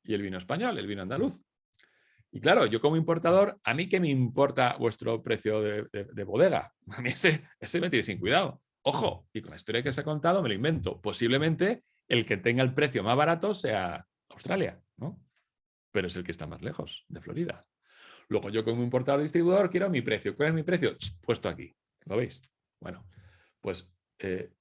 Speaker 2: y el vino español, el vino andaluz. Y claro, yo como importador, ¿a mí qué me importa vuestro precio de bodega? A mí ese me tiene sin cuidado. Ojo, y con la historia que os he contado me lo invento. Posiblemente el que tenga el precio más barato sea Australia, ¿no? Pero es el que está más lejos, de Florida. Luego yo como importador distribuidor quiero mi precio. ¿Cuál es mi precio? Puesto aquí. ¿Lo veis? Bueno, pues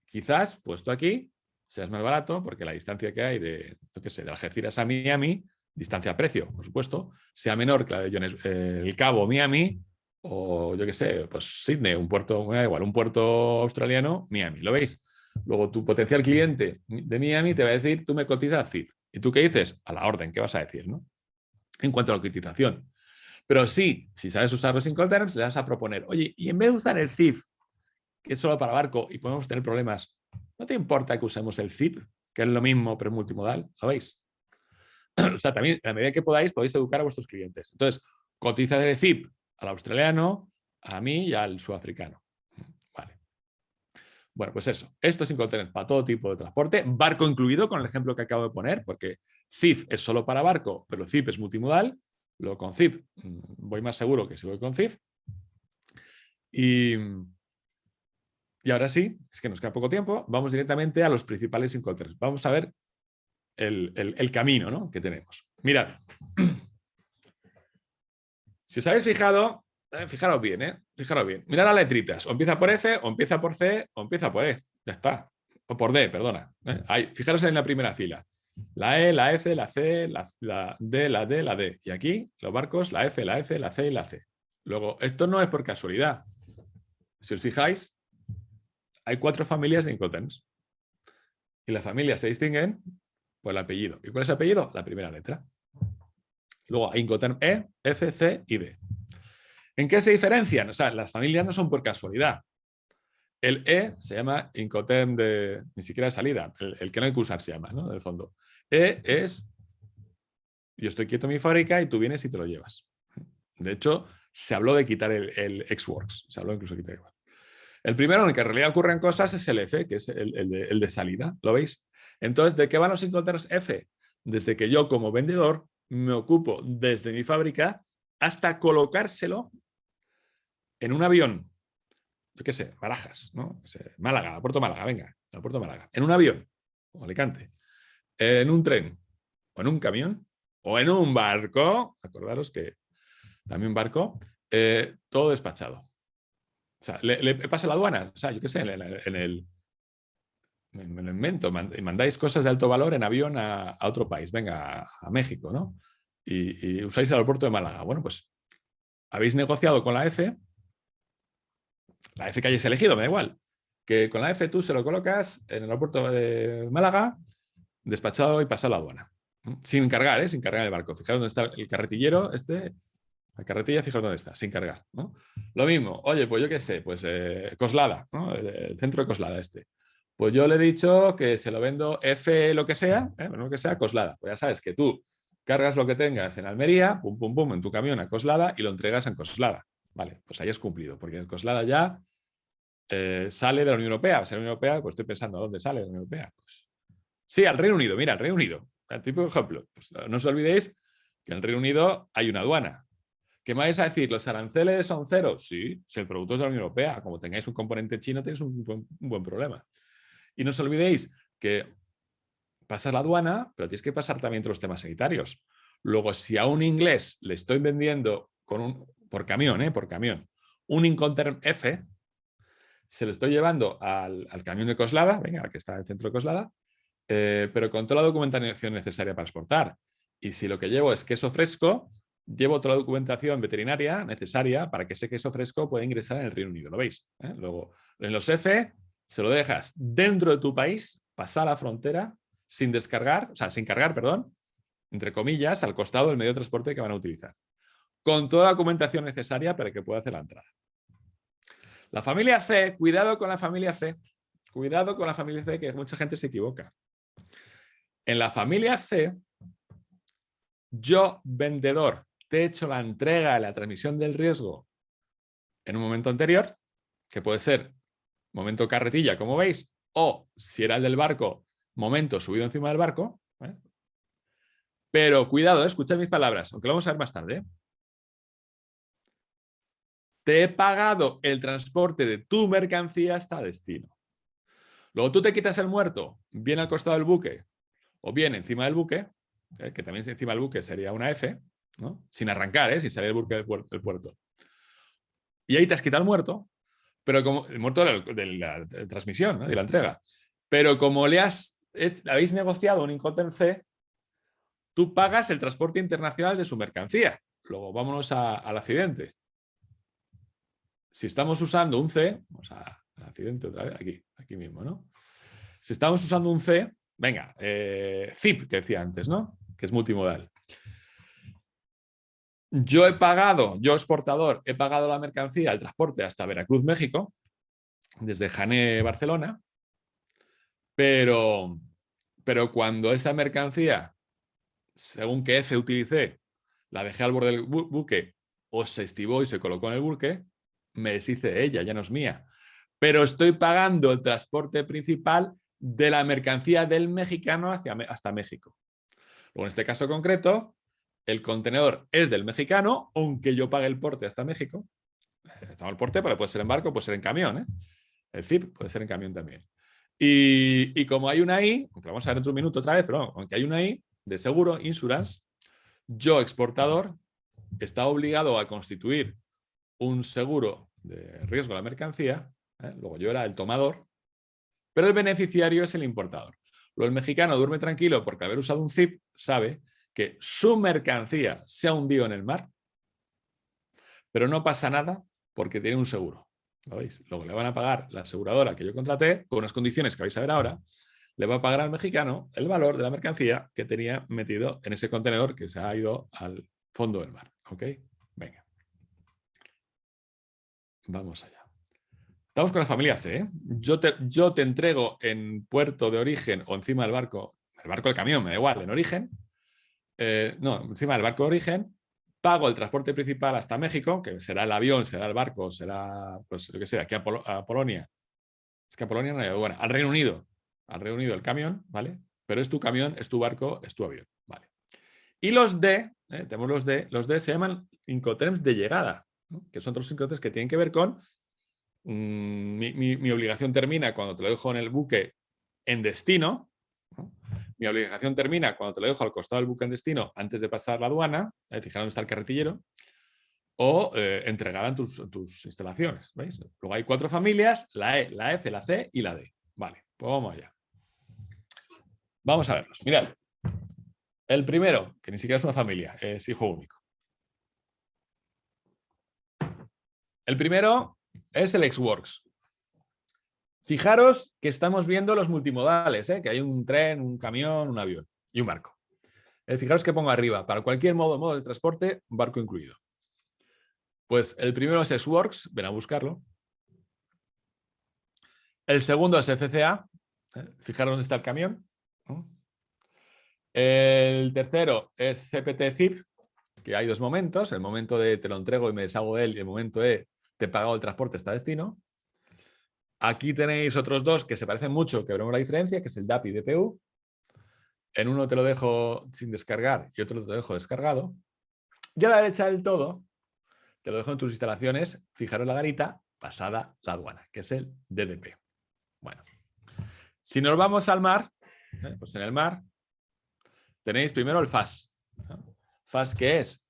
Speaker 2: quizás puesto aquí seas más barato, porque la distancia que hay de, yo qué sé, de Algeciras a Miami, distancia-precio, por supuesto, sea menor que la de El Cabo, Miami, o yo qué sé, pues Sydney, un puerto, igual, un puerto australiano, Miami, ¿lo veis? Luego tu potencial cliente de Miami te va a decir, tú me cotizas CIF. ¿Y tú qué dices? A la orden, ¿qué vas a decir, no? En cuanto a la cotización. Pero sí, si sabes usar los Incoterms, le vas a proponer, oye, y en vez de usar el CIF, que es solo para barco y podemos tener problemas, ¿no te importa que usemos el ZIP, que es lo mismo pero multimodal? ¿Lo veis? O sea, también a medida que podáis, podéis educar a vuestros clientes. Entonces, cotiza el ZIP al australiano, a mí y al sudafricano. Vale. Bueno, pues eso. Esto es Incoterms para todo tipo de transporte, barco incluido, con el ejemplo que acabo de poner, porque CIF es solo para barco, pero ZIP es multimodal. Luego con ZIP voy más seguro que si voy con CIF. Y ahora sí, es que nos queda poco tiempo, vamos directamente a los principales Incoterms. Vamos a ver el camino, ¿no?, que tenemos. Mirad. Si os habéis fijado, fijaros bien, fijaros bien. Mirad las letritas. O empieza por F, o empieza por C, o empieza por E. Ya está. O por D, perdona. Ahí, fijaros en la primera fila. La E, la F, la C, la D, la D, la D. Y aquí, los barcos, la F, la F, la C y la C. Luego, esto no es por casualidad. Si os fijáis, hay 4 familias de Incoterms. Y las familias se distinguen por el apellido. ¿Y cuál es el apellido? La primera letra. Luego hay Incoterm E, F, C y D. ¿En qué se diferencian? O sea, las familias no son por casualidad. El E se llama Incoterm de ni siquiera de salida, el que no hay que usar se llama, ¿no? En el fondo. E es yo estoy quieto en mi fábrica y tú vienes y te lo llevas. De hecho, se habló de quitar el ex-works. Se habló incluso de quitar el. El primero en el que en realidad ocurren cosas es el F, que es el de salida. ¿Lo veis? Entonces, ¿de qué van los Incoterms F? Desde que yo como vendedor me ocupo desde mi fábrica hasta colocárselo en un avión. Yo qué sé, Barajas, ¿no? Málaga, Puerto Málaga, venga, a Puerto Málaga. En un avión, o Alicante, en un tren, o en un camión, o en un barco. Acordaros que también barco, todo despachado. O sea, le pasa la aduana. O sea, yo qué sé, me lo invento, mandáis cosas de alto valor en avión a otro país, venga, a México, ¿no? Y usáis el aeropuerto de Málaga. Bueno, pues habéis negociado con la F que hayáis elegido, me da igual, que con la F tú se lo colocas en el aeropuerto de Málaga, despachado y pasado a la aduana. Sin cargar, sin cargar el barco. Fijaros dónde está el carretillero, la carretilla, fijaros dónde está, sin cargar, ¿no? Lo mismo, oye, pues yo qué sé, pues Coslada, ¿no? El centro de Coslada Pues yo le he dicho que se lo vendo F lo que sea, lo que sea, Coslada. Pues ya sabes que tú cargas lo que tengas en Almería, pum, pum, pum, en tu camión a Coslada y lo entregas en Coslada. Vale, pues ahí has cumplido, porque el Coslada ya sale de la Unión Europea. Si la Unión Europea, pues estoy pensando, ¿a dónde sale la Unión Europea? Pues, sí, al Reino Unido, mira, al Reino Unido. El típico ejemplo. Pues, no os olvidéis que en el Reino Unido hay una aduana. ¿Qué me vais a decir? ¿Los aranceles son cero? Sí, si el producto es de la Unión Europea. Como tengáis un componente chino, tenéis un buen problema. Y no os olvidéis que pasas la aduana, pero tienes que pasar también entre los temas sanitarios. Luego, si a un inglés le estoy vendiendo por camión, por camión, un Incoterm F, se lo estoy llevando al camión de Coslada, venga, al que está en el centro de Coslada, pero con toda la documentación necesaria para exportar. Y si lo que llevo es queso fresco, llevo toda la documentación veterinaria necesaria para que ese queso fresco pueda ingresar en el Reino Unido. ¿Lo veis? Luego, en los F, se lo dejas dentro de tu país, pasar la frontera, sin descargar, o sea, sin cargar, perdón, entre comillas, al costado del medio de transporte que van a utilizar. Con toda la documentación necesaria para que pueda hacer la entrada. La familia C, cuidado con la familia C. Cuidado con la familia C, que mucha gente se equivoca. En la familia C, yo, vendedor, te he hecho la entrega de la transmisión del riesgo en un momento anterior, que puede ser momento carretilla, como veis, o si era el del barco, momento subido encima del barco. Pero cuidado, escuchad mis palabras, aunque lo vamos a ver más tarde. Te he pagado el transporte de tu mercancía hasta destino. Luego tú te quitas el muerto, bien al costado del buque o bien encima del buque, que también encima del buque sería una F, ¿no? Sin arrancar, sin salir el buque del puerto. Y ahí te has quitado el muerto, pero como el muerto de la transmisión, ¿no? De la entrega. Pero como le has habéis negociado un Incoterm C, tú pagas el transporte internacional de su mercancía. Luego vámonos al accidente. Si estamos usando un C, vamos al accidente otra vez, aquí mismo, ¿no? Si estamos usando un C, venga, ZIP, que decía antes, ¿no? Que es multimodal. Yo exportador, he pagado la mercancía, el transporte hasta Veracruz, México, desde Jané, Barcelona, pero cuando esa mercancía, según qué F utilicé, la dejé al borde del buque o se estivó y se colocó en el buque, me deshice de ella, ya no es mía. Pero estoy pagando el transporte principal de la mercancía del mexicano hasta México. Luego, en este caso concreto, el contenedor es del mexicano, aunque yo pague el porte hasta México. Estamos el porte, pero puede ser en barco, puede ser en camión, ¿eh? El ZIP puede ser en camión también. Y como hay una I, aunque vamos a ver en otro minuto otra vez, pero aunque hay una I de seguro, insurance, yo, exportador, está obligado a constituir un seguro de riesgo de la mercancía, luego yo era el tomador, pero el beneficiario es el importador. Luego el mexicano duerme tranquilo porque al haber usado un ZIP sabe que su mercancía se ha hundido en el mar, pero no pasa nada porque tiene un seguro. ¿Lo veis? Luego le van a pagar la aseguradora que yo contraté, con unas condiciones que vais a ver ahora, le va a pagar al mexicano el valor de la mercancía que tenía metido en ese contenedor que se ha ido al fondo del mar. ¿Ok? Venga. Vamos allá. Estamos con la familia C, ¿eh? Yo te entrego en puerto de origen o encima del barco del camión, me da igual, en origen. No, encima del barco de origen, pago el transporte principal hasta México, que será el avión, será el barco, será, pues lo que sea, aquí a Polonia. Es que a Polonia no hay, bueno, al Reino Unido el camión, ¿vale? Pero es tu camión, es tu barco, es tu avión, ¿vale? Y los D, tenemos los D se llaman Incoterms de llegada, ¿no? Que son otros Incoterms que tienen que ver con mi obligación termina cuando te lo dejo en el buque en destino, ¿no? Mi obligación termina cuando te lo dejo al costado del buque en destino antes de pasar la aduana, fijaros dónde está el carretillero, o entregada en tus instalaciones. ¿Veis? Luego hay 4 familias, la E, la F, la C y la D. Vale, pues vamos allá. Vamos a verlos. Mirad. El primero, que ni siquiera es una familia, es hijo único. El primero es el Ex-Works. Fijaros que estamos viendo los multimodales, que hay un tren, un camión, un avión y un barco. Fijaros que pongo arriba, para cualquier modo de transporte, barco incluido. Pues el primero es Ex-Works, ven a buscarlo. El segundo es FCA, fijaros dónde está el camión. El tercero es CPT-ZIP, que hay 2 momentos, el momento de te lo entrego y me deshago de él y el momento de te he pagado el transporte hasta destino. Aquí tenéis otros 2 que se parecen mucho, que veremos la diferencia, que es el DAP y DPU. En uno te lo dejo sin descargar y otro te lo dejo descargado. Y a la derecha del todo te lo dejo en tus instalaciones, fijaros la garita, pasada la aduana, que es el DDP. Bueno, si nos vamos al mar, pues en el mar tenéis primero el FAS. FAS, ¿qué es?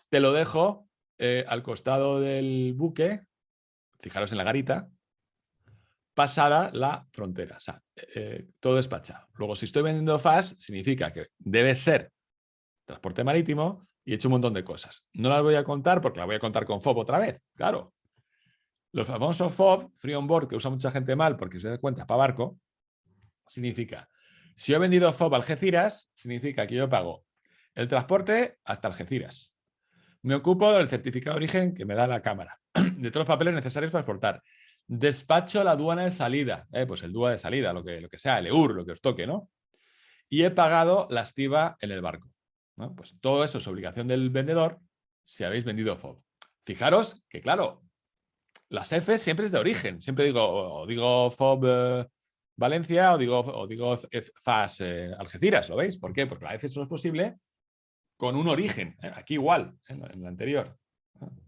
Speaker 2: Te lo dejo al costado del buque, fijaros en la garita, pasada la frontera, o sea, todo despachado. Luego, si estoy vendiendo FAS, significa que debe ser transporte marítimo y he hecho un montón de cosas. No las voy a contar porque las voy a contar con FOB otra vez, claro. Los famosos FOB, Free On Board, que usa mucha gente mal porque se da cuenta para barco, significa, si he vendido FOB a Algeciras, significa que yo pago el transporte hasta Algeciras. Me ocupo del certificado de origen que me da la cámara, de todos los papeles necesarios para exportar. Despacho la aduana de salida, pues el DUA de salida, lo que sea, el EUR, lo que os toque, ¿no? Y he pagado la estiva en el barco, ¿no? Pues todo eso es obligación del vendedor si habéis vendido FOB. Fijaros que, claro, las F siempre es de origen. Siempre digo FOB Valencia o digo FAS Algeciras, ¿lo veis? ¿Por qué? Porque la F solo es posible con un origen. Aquí igual, en la anterior.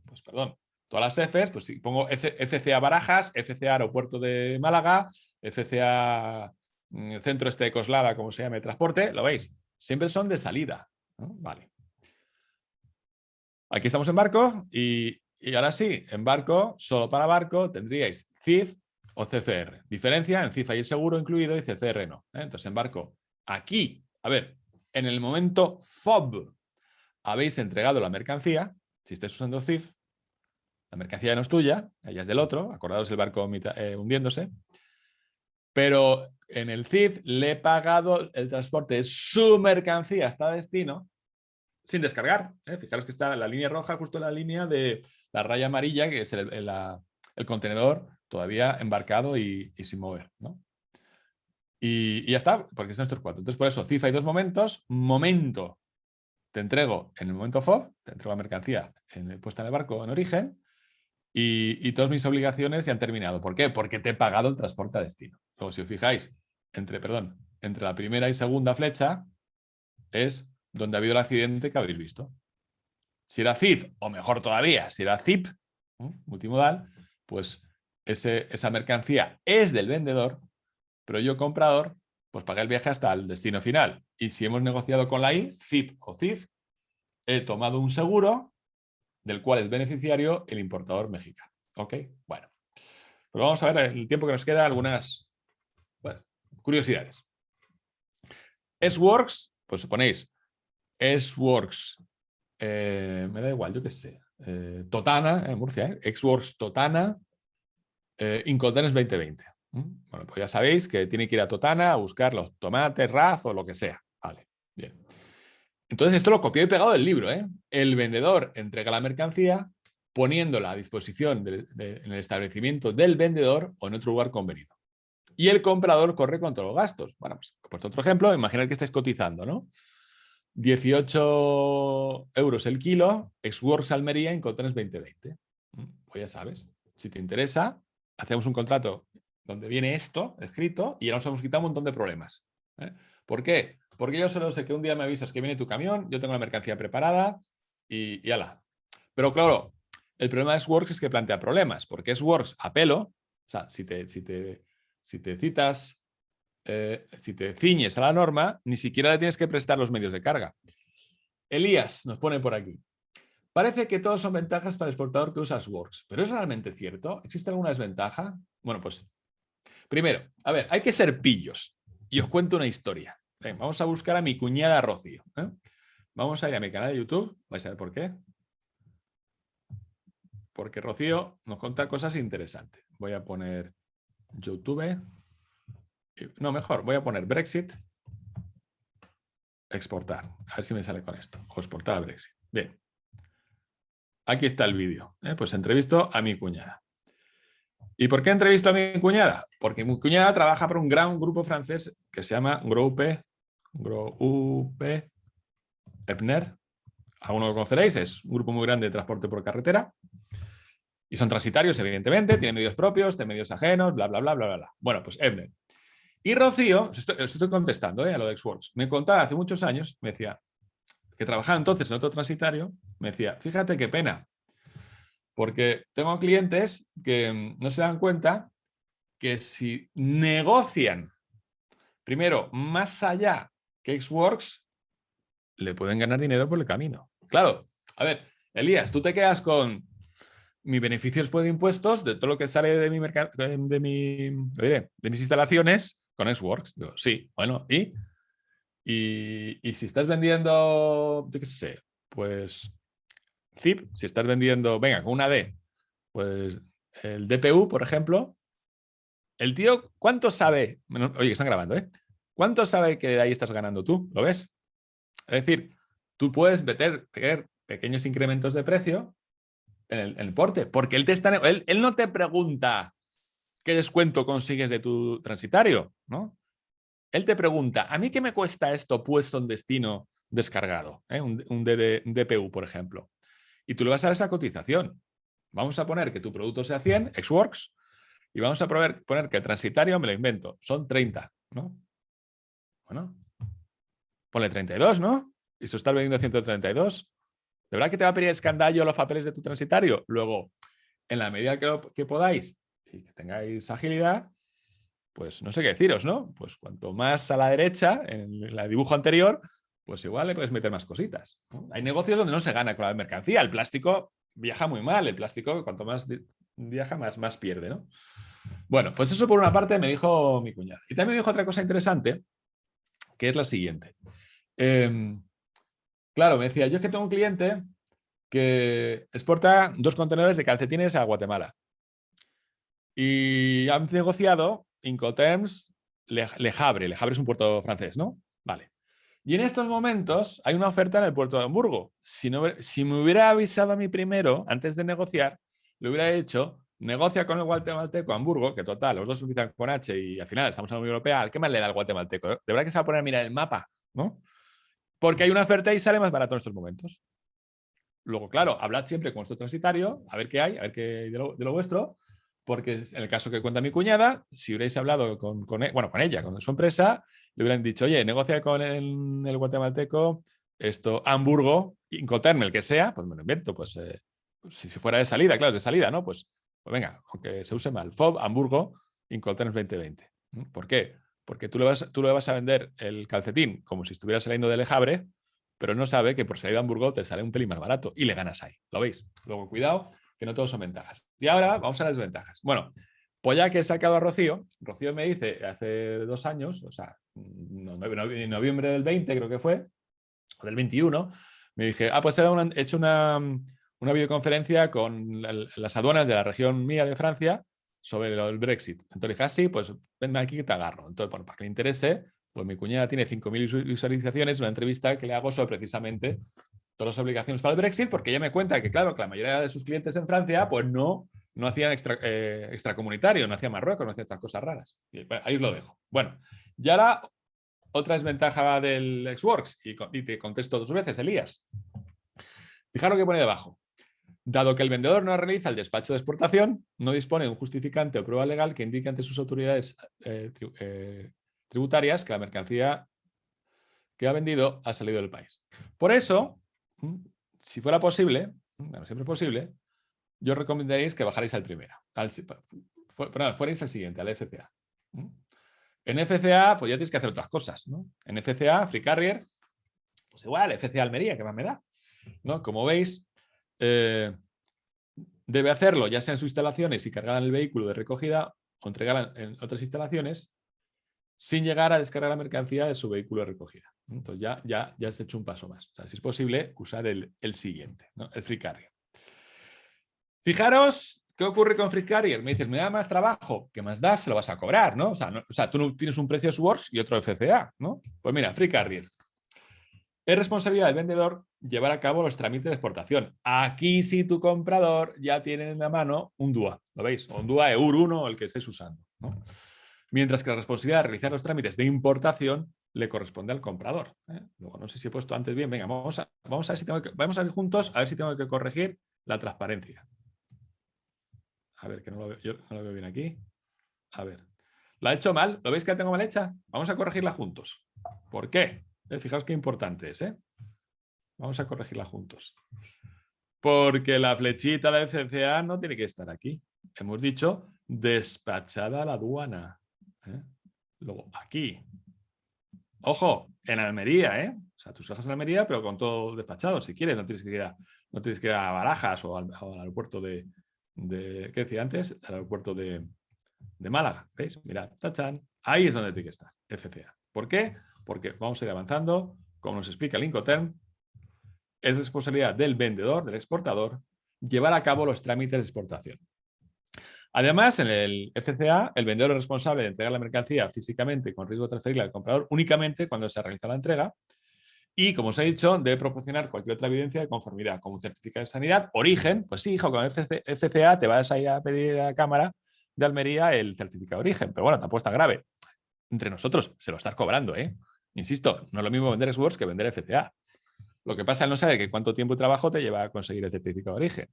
Speaker 2: Pues perdón. Todas las Fs, pues si pongo FCA Barajas, FCA Aeropuerto de Málaga, FCA Centro Este de Coslada, como se llame, transporte, ¿lo veis? Siempre son de salida, ¿no? Vale. Aquí estamos en barco y ahora sí, en barco, solo para barco, tendríais CIF o CCR. Diferencia, en CIF hay el seguro incluido y CCR no. Entonces embarco aquí. A ver, en el momento FOB habéis entregado la mercancía, si estáis usando CIF, la mercancía no es tuya, ella es del otro, acordaos el barco hundiéndose, pero en el CIF le he pagado el transporte de su mercancía hasta destino sin descargar. Fijaros que está la línea roja justo en la línea de la raya amarilla, que es el contenedor todavía embarcado y sin mover, ¿no? Y ya está, porque son estos 4. Entonces, por eso, CIF hay 2 momentos. Momento, te entrego en el momento FOB, te entrego la mercancía puesta en el barco en origen, y todas mis obligaciones ya han terminado. ¿Por qué? Porque te he pagado el transporte a destino. Luego, si os fijáis, entre la primera y segunda flecha es donde ha habido el accidente que habéis visto. Si era CIF, o mejor todavía, si era ZIP, multimodal, pues esa mercancía es del vendedor, pero yo, comprador, pues pagué el viaje hasta el destino final. Y si hemos negociado con la I, ZIP o CIF, he tomado un seguro del cual es beneficiario el importador mexicano. ¿Ok? Bueno, pues vamos a ver el tiempo que nos queda algunas curiosidades. S-Works, pues ponéis S-Works, me da igual, yo qué sé, Totana, en Murcia, X-Works Totana, Incoterms 2020. Bueno, pues ya sabéis que tiene que ir a Totana a buscar los tomates, raz o lo que sea. Vale, bien. Entonces esto lo copié y pegado del libro. El vendedor entrega la mercancía poniéndola a disposición en el establecimiento del vendedor o en otro lugar convenido. Y el comprador corre con todos los gastos. Bueno, pues he puesto otro ejemplo. Imaginad que estáis cotizando, ¿no? 18 euros el kilo, X-Works Almería, Incoterms 2020. Pues ya sabes, si te interesa, hacemos un contrato donde viene esto escrito y ya nos hemos quitado un montón de problemas. ¿Por qué? Porque yo solo sé que un día me avisas que viene tu camión, yo tengo la mercancía preparada y ala. Pero claro, el problema de S-Works es que plantea problemas, porque S-Works a pelo, o sea, si te citas, si te ciñes a la norma, ni siquiera le tienes que prestar los medios de carga. Elías nos pone por aquí. Parece que todos son ventajas para el exportador que usa S-Works, pero ¿es realmente cierto? ¿Existe alguna desventaja? Bueno, pues primero, a ver, hay que ser pillos. Y os cuento una historia. Ven, vamos a buscar a mi cuñada Rocío. Vamos a ir a mi canal de YouTube. ¿Vais a ver por qué? Porque Rocío nos cuenta cosas interesantes. Voy a poner YouTube. No, mejor, voy a poner Brexit. Exportar. A ver si me sale con esto. O exportar a Brexit. Bien. Aquí está el vídeo. Pues entrevisto a mi cuñada. ¿Y por qué entrevisto a mi cuñada? Porque mi cuñada trabaja para un gran grupo francés que se llama Groupe Epner. Algunos lo conoceréis, es un grupo muy grande de transporte por carretera. Y son transitarios, evidentemente, tienen medios propios, tienen medios ajenos, bla, bla, bla, bla, bla. Bueno, pues Epner. Y Rocío, os estoy contestando a lo de X-Works, me contaba hace muchos años, me decía, que trabajaba entonces en otro transitario, me decía, fíjate qué pena, porque tengo clientes que no se dan cuenta que si negocian, primero, más allá que X-Works, le pueden ganar dinero por el camino. Claro, a ver, Elías, tú te quedas con mi beneficio después de impuestos de todo lo que sale de mis instalaciones con X-Works. Digo, sí, bueno, ¿y si estás vendiendo, yo qué sé, pues ZIP, si estás vendiendo, venga, con una D, pues el DPU, por ejemplo, el tío, ¿cuánto sabe? Oye, que están grabando, ¿eh? ¿Cuánto sabe que de ahí estás ganando tú? ¿Lo ves? Es decir, tú puedes meter pequeños incrementos de precio en el porte, porque él no te pregunta qué descuento consigues de tu transitario, ¿no? Él te pregunta, ¿a mí qué me cuesta esto puesto en destino descargado? Un DPU, por ejemplo. Y tú le vas a dar esa cotización. Vamos a poner que tu producto sea 100, X-Works, y vamos a poner que el transitario, me lo invento, son 30, ¿no? Bueno, ponle 32, ¿no? Y si estás vendiendo 132, ¿de verdad que te va a pedir escandallo los papeles de tu transitario? Luego, en la medida que podáis y que tengáis agilidad, pues no sé qué deciros, ¿no? Pues cuanto más a la derecha, en el dibujo anterior, pues igual le puedes meter más cositas, ¿no? Hay negocios donde no se gana con la mercancía. El plástico viaja muy mal. El plástico, cuanto más viaja, más pierde, ¿no? Bueno, pues eso por una parte me dijo mi cuñada. Y también me dijo otra cosa interesante, que es la siguiente. Claro, me decía, yo es que tengo un cliente que exporta 2 contenedores de calcetines a Guatemala. Y han negociado Incoterms Le Havre. Le Havre es un puerto francés, ¿no? Vale. Y en estos momentos hay una oferta en el puerto de Hamburgo. Si me hubiera avisado a mí primero, antes de negociar, le hubiera dicho, negocia con el guatemalteco Hamburgo, que total, los dos empiezan con H y al final estamos en la Unión Europea, ¿qué más le da al guatemalteco? De verdad que se va a poner a mirar el mapa, ¿no? Porque hay una oferta y sale más barato en estos momentos. Luego, claro, hablad siempre con vuestro transitario, a ver qué hay, a ver qué hay de lo vuestro, porque en el caso que cuenta mi cuñada, si hubierais hablado con ella, con su empresa, le hubieran dicho, oye, negocia con el guatemalteco, esto, Hamburgo, Incoterm, el que sea, pues me lo invento, pues si fuera de salida, claro, es de salida, ¿no? Pues venga, aunque se use mal, FOB, Hamburgo, Incoterm 2020. ¿Por qué? Porque tú le vas a vender el calcetín como si estuviera saliendo de Le Havre, pero no sabe que por salir de Hamburgo te sale un pelín más barato y le ganas ahí. ¿Lo veis? Luego, cuidado, que no todos son ventajas. Y ahora vamos a las desventajas. Bueno, pues ya que he sacado a Rocío me dice hace 2 años, o sea, en noviembre del 20 creo que fue, o del 21, me dije, pues he hecho una videoconferencia con las aduanas de la región mía de Francia sobre el Brexit. Entonces dije, sí, pues venme aquí que te agarro. Entonces, bueno, para que le interese, pues mi cuñada tiene 5.000 visualizaciones, una entrevista que le hago sobre precisamente todas las obligaciones para el Brexit, porque ella me cuenta que, claro, que la mayoría de sus clientes en Francia, pues no hacían extracomunitario, no hacían Marruecos, no hacían estas cosas raras. Y, bueno, ahí os lo dejo. Bueno, y ahora otra desventaja del Xworks, y te contesto 2 veces, Elías. Fijaros lo que pone debajo. Dado que el vendedor no realiza el despacho de exportación, no dispone de un justificante o prueba legal que indique ante sus autoridades tributarias que la mercancía que ha vendido ha salido del país. Por eso, si fuera posible, bueno, siempre es posible, yo os recomendaréis que bajarais al primero. Fuerais al siguiente, al FCA. En FCA, pues ya tienes que hacer otras cosas, ¿no? En FCA, Free Carrier, pues igual, FCA Almería, ¿qué más me da? ¿No? Como veis, debe hacerlo ya sea en sus instalaciones y cargar en el vehículo de recogida o entregar en otras instalaciones sin llegar a descargar la mercancía de su vehículo de recogida. Entonces ya has hecho un paso más. O sea, si es posible, usar el siguiente, ¿no? El Free Carrier. Fijaros, ¿qué ocurre con Free Carrier? Me dices, me da más trabajo, ¿qué más da? Se lo vas a cobrar, ¿no? O sea, tú no tienes un precio Xworks y otro FCA, ¿no? Pues mira, Free Carrier. Es responsabilidad del vendedor llevar a cabo los trámites de exportación. Aquí sí tu comprador ya tiene en la mano un DUA, ¿lo veis? O un DUA EUR1 el que estés usando, ¿no? Mientras que la responsabilidad de realizar los trámites de importación le corresponde al comprador. Luego, no sé si he puesto antes bien. Venga, vamos a ver si vamos a ir juntos a ver si tengo que corregir la transparencia. A ver, que yo no lo veo bien aquí. A ver. ¿La he hecho mal? ¿Lo veis que la tengo mal hecha? Vamos a corregirla juntos. ¿Por qué? Fijaos qué importante es, ¿eh? Vamos a corregirla juntos. Porque la flechita de FCA no tiene que estar aquí. Hemos dicho despachada a la aduana. Luego, aquí. Ojo, en Almería, ¿eh? O sea, tú trabajas en Almería, pero con todo despachado, si quieres. No tienes que ir a Barajas o al aeropuerto de ¿qué decía antes? Al aeropuerto de Málaga. ¿Veis? Mirad, tachán. Ahí es donde tiene que estar, FCA. ¿Por qué? Porque vamos a ir avanzando. Como nos explica el Incoterm, es responsabilidad del vendedor, del exportador, llevar a cabo los trámites de exportación. Además, en el FCA, el vendedor es responsable de entregar la mercancía físicamente con riesgo de transferirla al comprador únicamente cuando se realiza la entrega y, como os he dicho, debe proporcionar cualquier otra evidencia de conformidad, como un certificado de sanidad, origen. Pues sí, hijo, con FCA te vas a ir a pedir a la Cámara de Almería el certificado de origen, pero bueno, tampoco es tan grave. Entre nosotros, se lo estás cobrando, ¿eh? Insisto, no es lo mismo vender Xworks que vender FCA. Lo que pasa es que no sabe que cuánto tiempo y trabajo te lleva a conseguir el certificado de origen.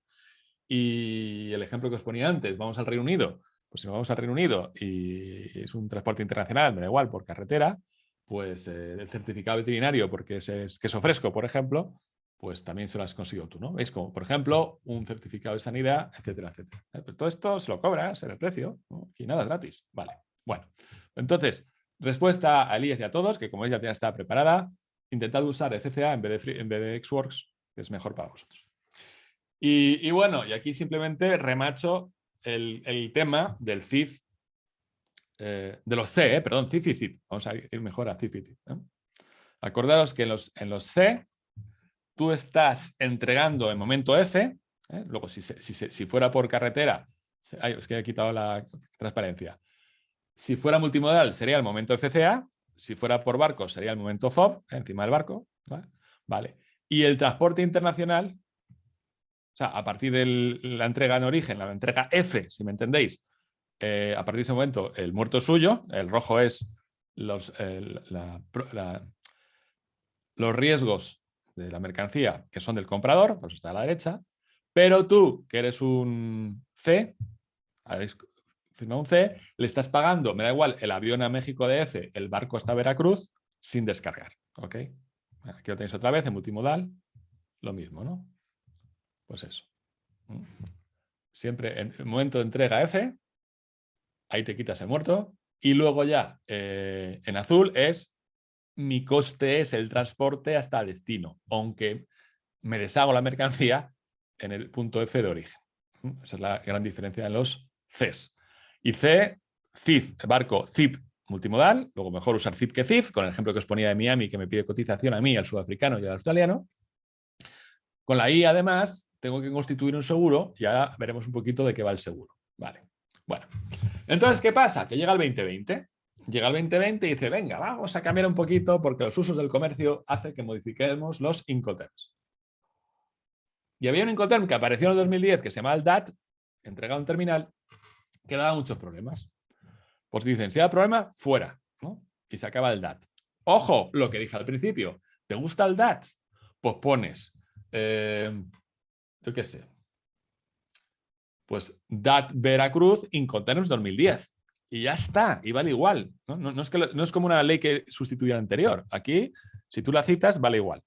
Speaker 2: Y el ejemplo que os ponía antes, vamos al Reino Unido. Pues si nos vamos al Reino Unido y es un transporte internacional, me da igual, por carretera, pues el certificado veterinario, porque es queso fresco, por ejemplo, pues también se lo has conseguido tú, ¿no? ¿Veis? Como, por ejemplo, un certificado de sanidad, etcétera, etcétera. Pero todo esto se lo cobras en el precio, ¿no? Y nada es gratis. Vale. Bueno, entonces, respuesta a Elías y a todos, que como veis ya está preparada. Intentad usar FCA en vez de Xworks, que es mejor para vosotros. Y bueno, y aquí simplemente remacho el tema del CIF, de los C, perdón, CIF y CIP. Vamos a ir mejor a CIF y CIP. Acordaros que en los C tú estás entregando en momento F, luego si fuera por carretera, ay, es que he quitado la transparencia. Si fuera multimodal sería el momento FCA, si fuera por barco sería el momento FOB, encima del barco. Vale. Y el transporte internacional, o sea, a partir de la entrega en origen, la entrega F, si me entendéis, a partir de ese momento el muerto es suyo, el rojo es los riesgos de la mercancía que son del comprador, pues está a la derecha, pero tú, que eres un C, habéis firmado un C, le estás pagando, me da igual, el avión a México DF, el barco hasta Veracruz, sin descargar. ¿Ok? Aquí lo tenéis otra vez, en multimodal, lo mismo, ¿no? Pues eso. Siempre en el momento de entrega F, ahí te quitas el muerto, y luego ya en azul es mi coste es el transporte hasta el destino, aunque me deshago la mercancía en el punto F de origen. Esa es la gran diferencia en los Cs. Y C, CIF, barco CIP multimodal, luego mejor usar CIP que CIF, con el ejemplo que os ponía de Miami, que me pide cotización a mí, al sudafricano y al australiano. Con la I, además, tengo que constituir un seguro y ahora veremos un poquito de qué va el seguro. Vale. Bueno, entonces, ¿qué pasa? Que llega el 2020. Llega el 2020 y dice, venga, vamos a cambiar un poquito porque los usos del comercio hacen que modifiquemos los Incoterms. Y había un Incoterm que apareció en el 2010 que se llama el DAT, entregado en terminal, que daba muchos problemas. Pues dicen, si da problema, fuera, ¿no? Y se acaba el DAT. Ojo, lo que dije al principio, ¿te gusta el DAT? Pues pones, yo qué sé, pues DAT Veracruz Incoterms 2010. Y ya está, y vale igual. No es como una ley que sustituye a la anterior. Aquí, si tú la citas, vale igual.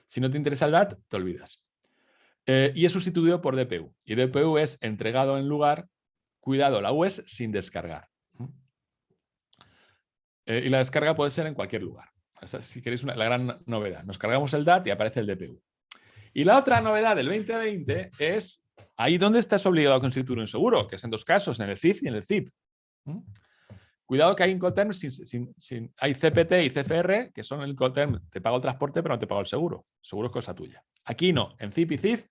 Speaker 2: Si no te interesa el DAT, te olvidas. Y es sustituido por DPU. Y DPU es entregado en lugar, cuidado, la U es sin descargar. Y la descarga puede ser en cualquier lugar. O sea, si queréis la gran novedad. Nos cargamos el DAT y aparece el DPU. Y la otra novedad del 2020 es ahí donde estás obligado a constituir un seguro, que es en dos casos, en el CIF y en el CIP. Cuidado que hay Incoterms, hay CPT y CFR, que son el Incoterm, te pago el transporte pero no te pago el seguro. El seguro es cosa tuya. Aquí no, en CIP y CIF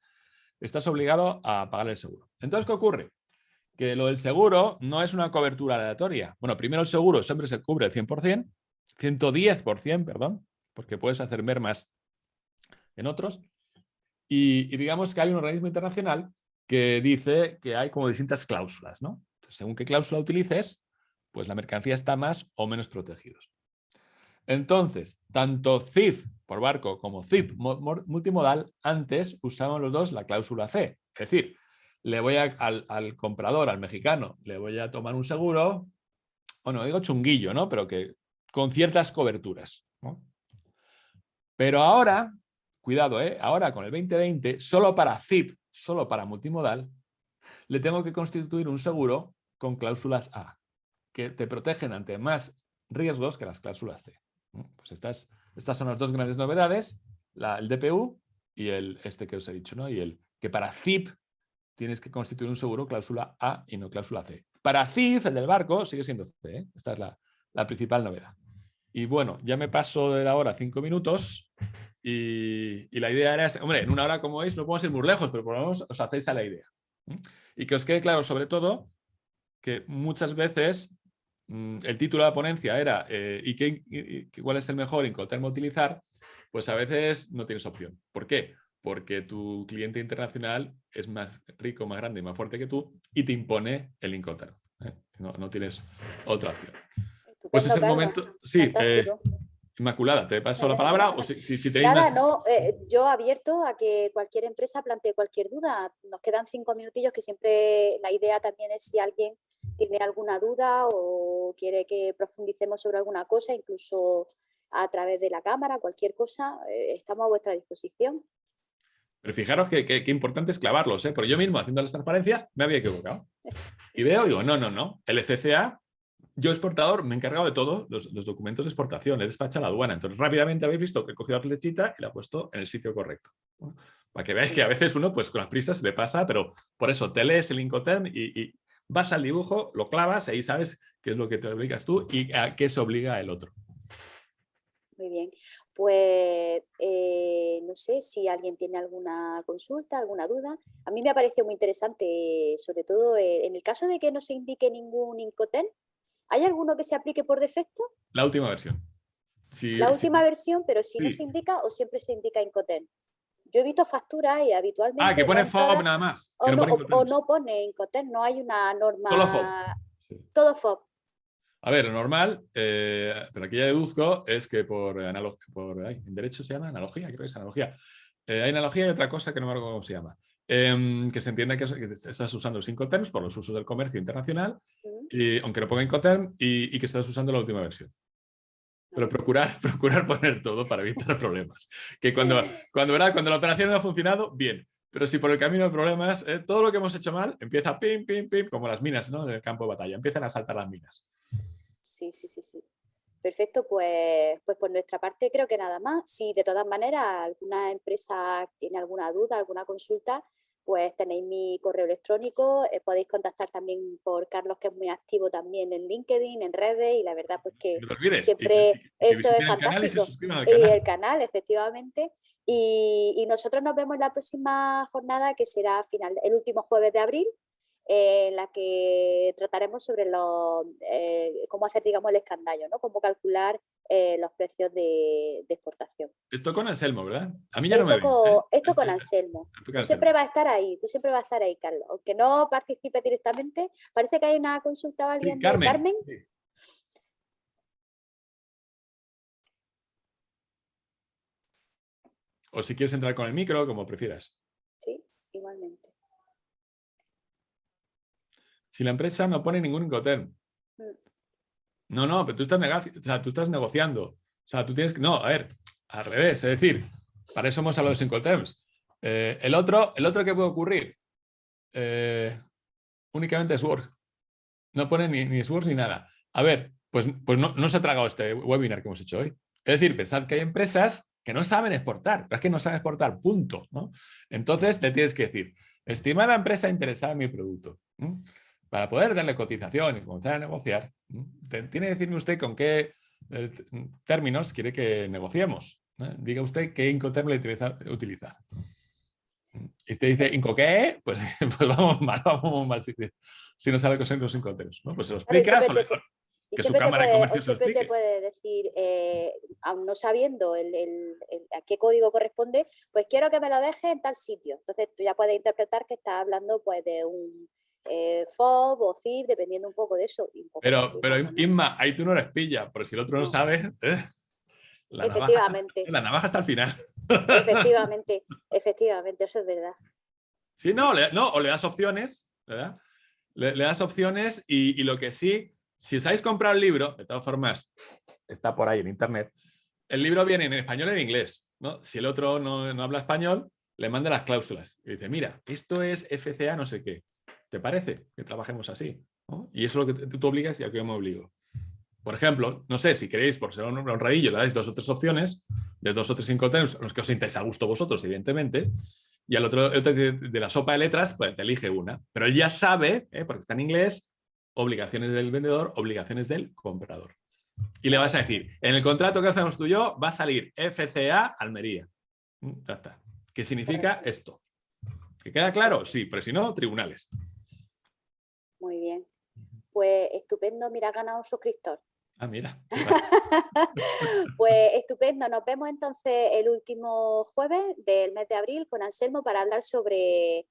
Speaker 2: estás obligado a pagar el seguro. Entonces, ¿qué ocurre? Que lo del seguro no es una cobertura aleatoria. Bueno, primero el seguro siempre se cubre el 100%, 110%, perdón, porque puedes hacer mermas en otros. Y digamos que hay un organismo internacional que dice que hay como distintas cláusulas, ¿no? Entonces, según qué cláusula utilices, pues la mercancía está más o menos protegidos. Entonces, tanto CIF por barco como CIP multimodal, antes usaban los dos la cláusula C. Es decir, le voy al comprador, al mexicano, le voy a tomar un seguro, bueno, digo chunguillo, ¿no? Pero que con ciertas coberturas, ¿no? Pero ahora, cuidado, ahora con el 2020, solo para CIP, solo para multimodal, le tengo que constituir un seguro con cláusulas A, que te protegen ante más riesgos que las cláusulas C. Pues estas son las dos grandes novedades, el DPU y este que os he dicho, ¿no? Y el que para CIP tienes que constituir un seguro cláusula A y no cláusula C. Para CIF, el del barco, sigue siendo C. Esta es la principal novedad. Y bueno, ya me paso de la hora 5 minutos y la idea era, hombre, en una hora como veis no podemos ir muy lejos, pero por lo menos os hacéis a la idea. Y que os quede claro, sobre todo, que muchas veces el título de la ponencia era ¿cuál es el mejor Incoterm a utilizar? Pues a veces no tienes opción. ¿Por qué? Porque tu cliente internacional es más rico, más grande y más fuerte que tú y te impone el Incoterm. No tienes otra opción.
Speaker 1: Estupendo,
Speaker 2: pues es el
Speaker 1: Carlos.
Speaker 2: momento. Sí, Inmaculada, ¿te paso la palabra? O si tenéis
Speaker 1: Nada, no, yo abierto a que cualquier empresa plantee cualquier duda. Nos quedan 5 minutillos, que siempre la idea también es si alguien tiene alguna duda o quiere que profundicemos sobre alguna cosa, incluso a través de la cámara, cualquier cosa, estamos a vuestra disposición.
Speaker 2: Pero fijaros que importante es clavarlos, porque yo mismo haciendo las transparencias me había equivocado. Y veo y digo, no, el FCA, yo exportador me he encargado de todos los documentos de exportación, le despacha a la aduana. Entonces rápidamente habéis visto que he cogido la flechita y la he puesto en el sitio correcto. Para que veáis
Speaker 1: Sí,
Speaker 2: que a
Speaker 1: sí.
Speaker 2: veces uno, pues con las prisas le pasa, pero por eso te lees el Incoterm y vas al dibujo, lo clavas, ahí sabes qué es lo que te obligas tú y a qué se obliga el otro.
Speaker 1: Muy bien. Pues no sé si alguien tiene alguna consulta, alguna duda. A mí me ha parecido muy interesante, sobre todo en el caso de que no se indique ningún Incoterm. ¿Hay alguno que se aplique por defecto?
Speaker 2: La última versión.
Speaker 1: La
Speaker 2: Sí, sí,
Speaker 1: última versión, pero si no se
Speaker 2: sí.
Speaker 1: indica o siempre se indica Incoterm. Yo he visto facturas y
Speaker 2: Ah, que
Speaker 1: habitualmente, no
Speaker 2: pone
Speaker 1: en
Speaker 2: FOB
Speaker 1: todas,
Speaker 2: nada más, que no pone
Speaker 1: o
Speaker 2: Incoterms.
Speaker 1: no pone Incoterm, no hay una
Speaker 2: Solo FOB.
Speaker 1: norma,
Speaker 2: Sí.
Speaker 1: todo FOB.
Speaker 2: A ver, lo normal, pero aquí ya deduzco, es que en derecho se llama analogía, creo que es analogía. Hay analogía y otra cosa que no me acuerdo cómo se llama. Que se entiende que estás usando los Incoterms por los usos del comercio internacional, aunque no ponga Incoterm, y que estás usando la última versión. Pero
Speaker 1: Vale.
Speaker 2: procurar poner todo para evitar problemas. Que cuando la operación no ha funcionado, bien. Pero si por el camino hay problemas, todo lo que hemos hecho mal empieza pim, pim, pim, como las minas, ¿no? En el campo de batalla. Empiezan a saltar las minas.
Speaker 1: Sí, sí, sí, sí. Perfecto, pues por nuestra parte creo que nada más. Si de todas maneras alguna empresa tiene alguna duda, alguna consulta, pues tenéis mi correo electrónico, podéis contactar también por Carlos, que es muy activo también en LinkedIn, en redes, y la verdad pues que
Speaker 2: No te olvides.
Speaker 1: siempre
Speaker 2: Y que
Speaker 1: eso es
Speaker 2: visiten el canal y se
Speaker 1: fantástico.
Speaker 2: suscriban al
Speaker 1: Y el
Speaker 2: canal.
Speaker 1: canal, efectivamente. Y nosotros nos vemos en la próxima jornada, que será el último jueves de abril, en la que trataremos sobre cómo hacer, digamos, el escandallo, ¿no? Cómo calcular los precios de exportación.
Speaker 2: Esto con Anselmo, ¿verdad? A mí ya no me
Speaker 1: Esto
Speaker 2: ves,
Speaker 1: con,
Speaker 2: ¿eh?
Speaker 1: esto con Anselmo.
Speaker 2: Tú con
Speaker 1: Tú
Speaker 2: Anselmo.
Speaker 1: siempre vas a estar ahí, tú siempre vas a estar ahí, Carlos. Aunque no participes directamente, parece que hay una consulta o
Speaker 2: Sí,
Speaker 1: alguien de
Speaker 2: Carmen.
Speaker 1: Carmen.
Speaker 2: Sí. O si quieres entrar con el micro, como prefieras.
Speaker 1: Sí, igualmente.
Speaker 2: Si la empresa no pone ningún Incoterm.
Speaker 1: Mm.
Speaker 2: No, pero tú estás negociando. O sea, tú tienes que... No, a ver, al revés. Es decir, para eso hemos hablado de los Incoterms. El otro que puede ocurrir, únicamente es Word. No pone ni Words ni nada. A ver, pues no se ha tragado este webinar que hemos hecho hoy. Es decir, pensad que hay empresas que no saben exportar, pero es que no saben exportar, punto, ¿no? Entonces te tienes que decir, estimada empresa interesada en mi producto, ¿no? Para poder darle cotización y comenzar a negociar, ¿no? Tiene que decirme usted con qué términos quiere que negociemos, ¿no? Diga usted qué Incoterm le utilizar. Y usted dice, ¿Inco qué? Pues, pues vamos mal si no sabe qué son los Incoterms, ¿no? Pues se lo
Speaker 1: Claro,
Speaker 2: explicas o
Speaker 1: y
Speaker 2: que su
Speaker 1: siempre te
Speaker 2: cámara de
Speaker 1: puede, o
Speaker 2: comercio se lo
Speaker 1: siempre te
Speaker 2: explique.
Speaker 1: puede decir, aún no sabiendo a qué código corresponde, pues quiero que me lo deje en tal sitio. Entonces tú ya puedes interpretar que estás hablando pues de un FOB o CIF, dependiendo un poco de eso. Y un poco
Speaker 2: Pero
Speaker 1: más, ¿no?
Speaker 2: Inma, ahí tú no eres pilla, porque si el otro no
Speaker 1: No,
Speaker 2: sabe,
Speaker 1: efectivamente,
Speaker 2: la navaja está al final.
Speaker 1: efectivamente, efectivamente, eso es verdad.
Speaker 2: Sí, no, o le das opciones, ¿verdad? Le das opciones y lo que sí, si os habéis comprado el libro, de todas formas, está por ahí en internet, el libro viene en español y en inglés, ¿no? Si el otro no habla español, le manda las cláusulas y dice, mira, esto es FCA no sé qué. ¿Te parece que trabajemos así? ¿No? Y eso es lo que tú obligas y a que yo me obligo. Por ejemplo, no sé, si queréis, por ser un honradillo, le dais 2 o 3 opciones de 2 o 3 Incoterms, los que os sintáis a gusto vosotros, evidentemente, y al otro de la sopa de letras, pues te elige una. Pero él ya sabe, porque está en inglés, obligaciones del vendedor, obligaciones del comprador. Y le vas a decir, en el contrato que hacemos tú y yo va a salir FCA Almería. Ya está. ¿Qué significa
Speaker 1: Correcto,
Speaker 2: esto? ¿Que queda claro? Sí, pero si no, tribunales.
Speaker 1: muy bien. Pues estupendo, mira, ha ganado un suscriptor.
Speaker 2: Ah, mira.
Speaker 1: Pues estupendo, nos vemos entonces el último jueves del mes de abril con Anselmo para hablar sobre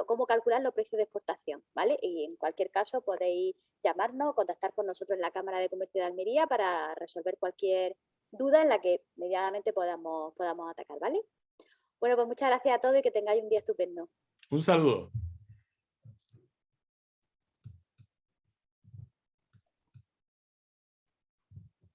Speaker 1: cómo calcular los precios de exportación, ¿vale? Y en cualquier caso podéis llamarnos o contactar con nosotros en la Cámara de Comercio de Almería para resolver cualquier duda en la que medianamente podamos atacar, ¿vale? Bueno, pues muchas gracias a todos y que tengáis un día estupendo.
Speaker 2: Un saludo.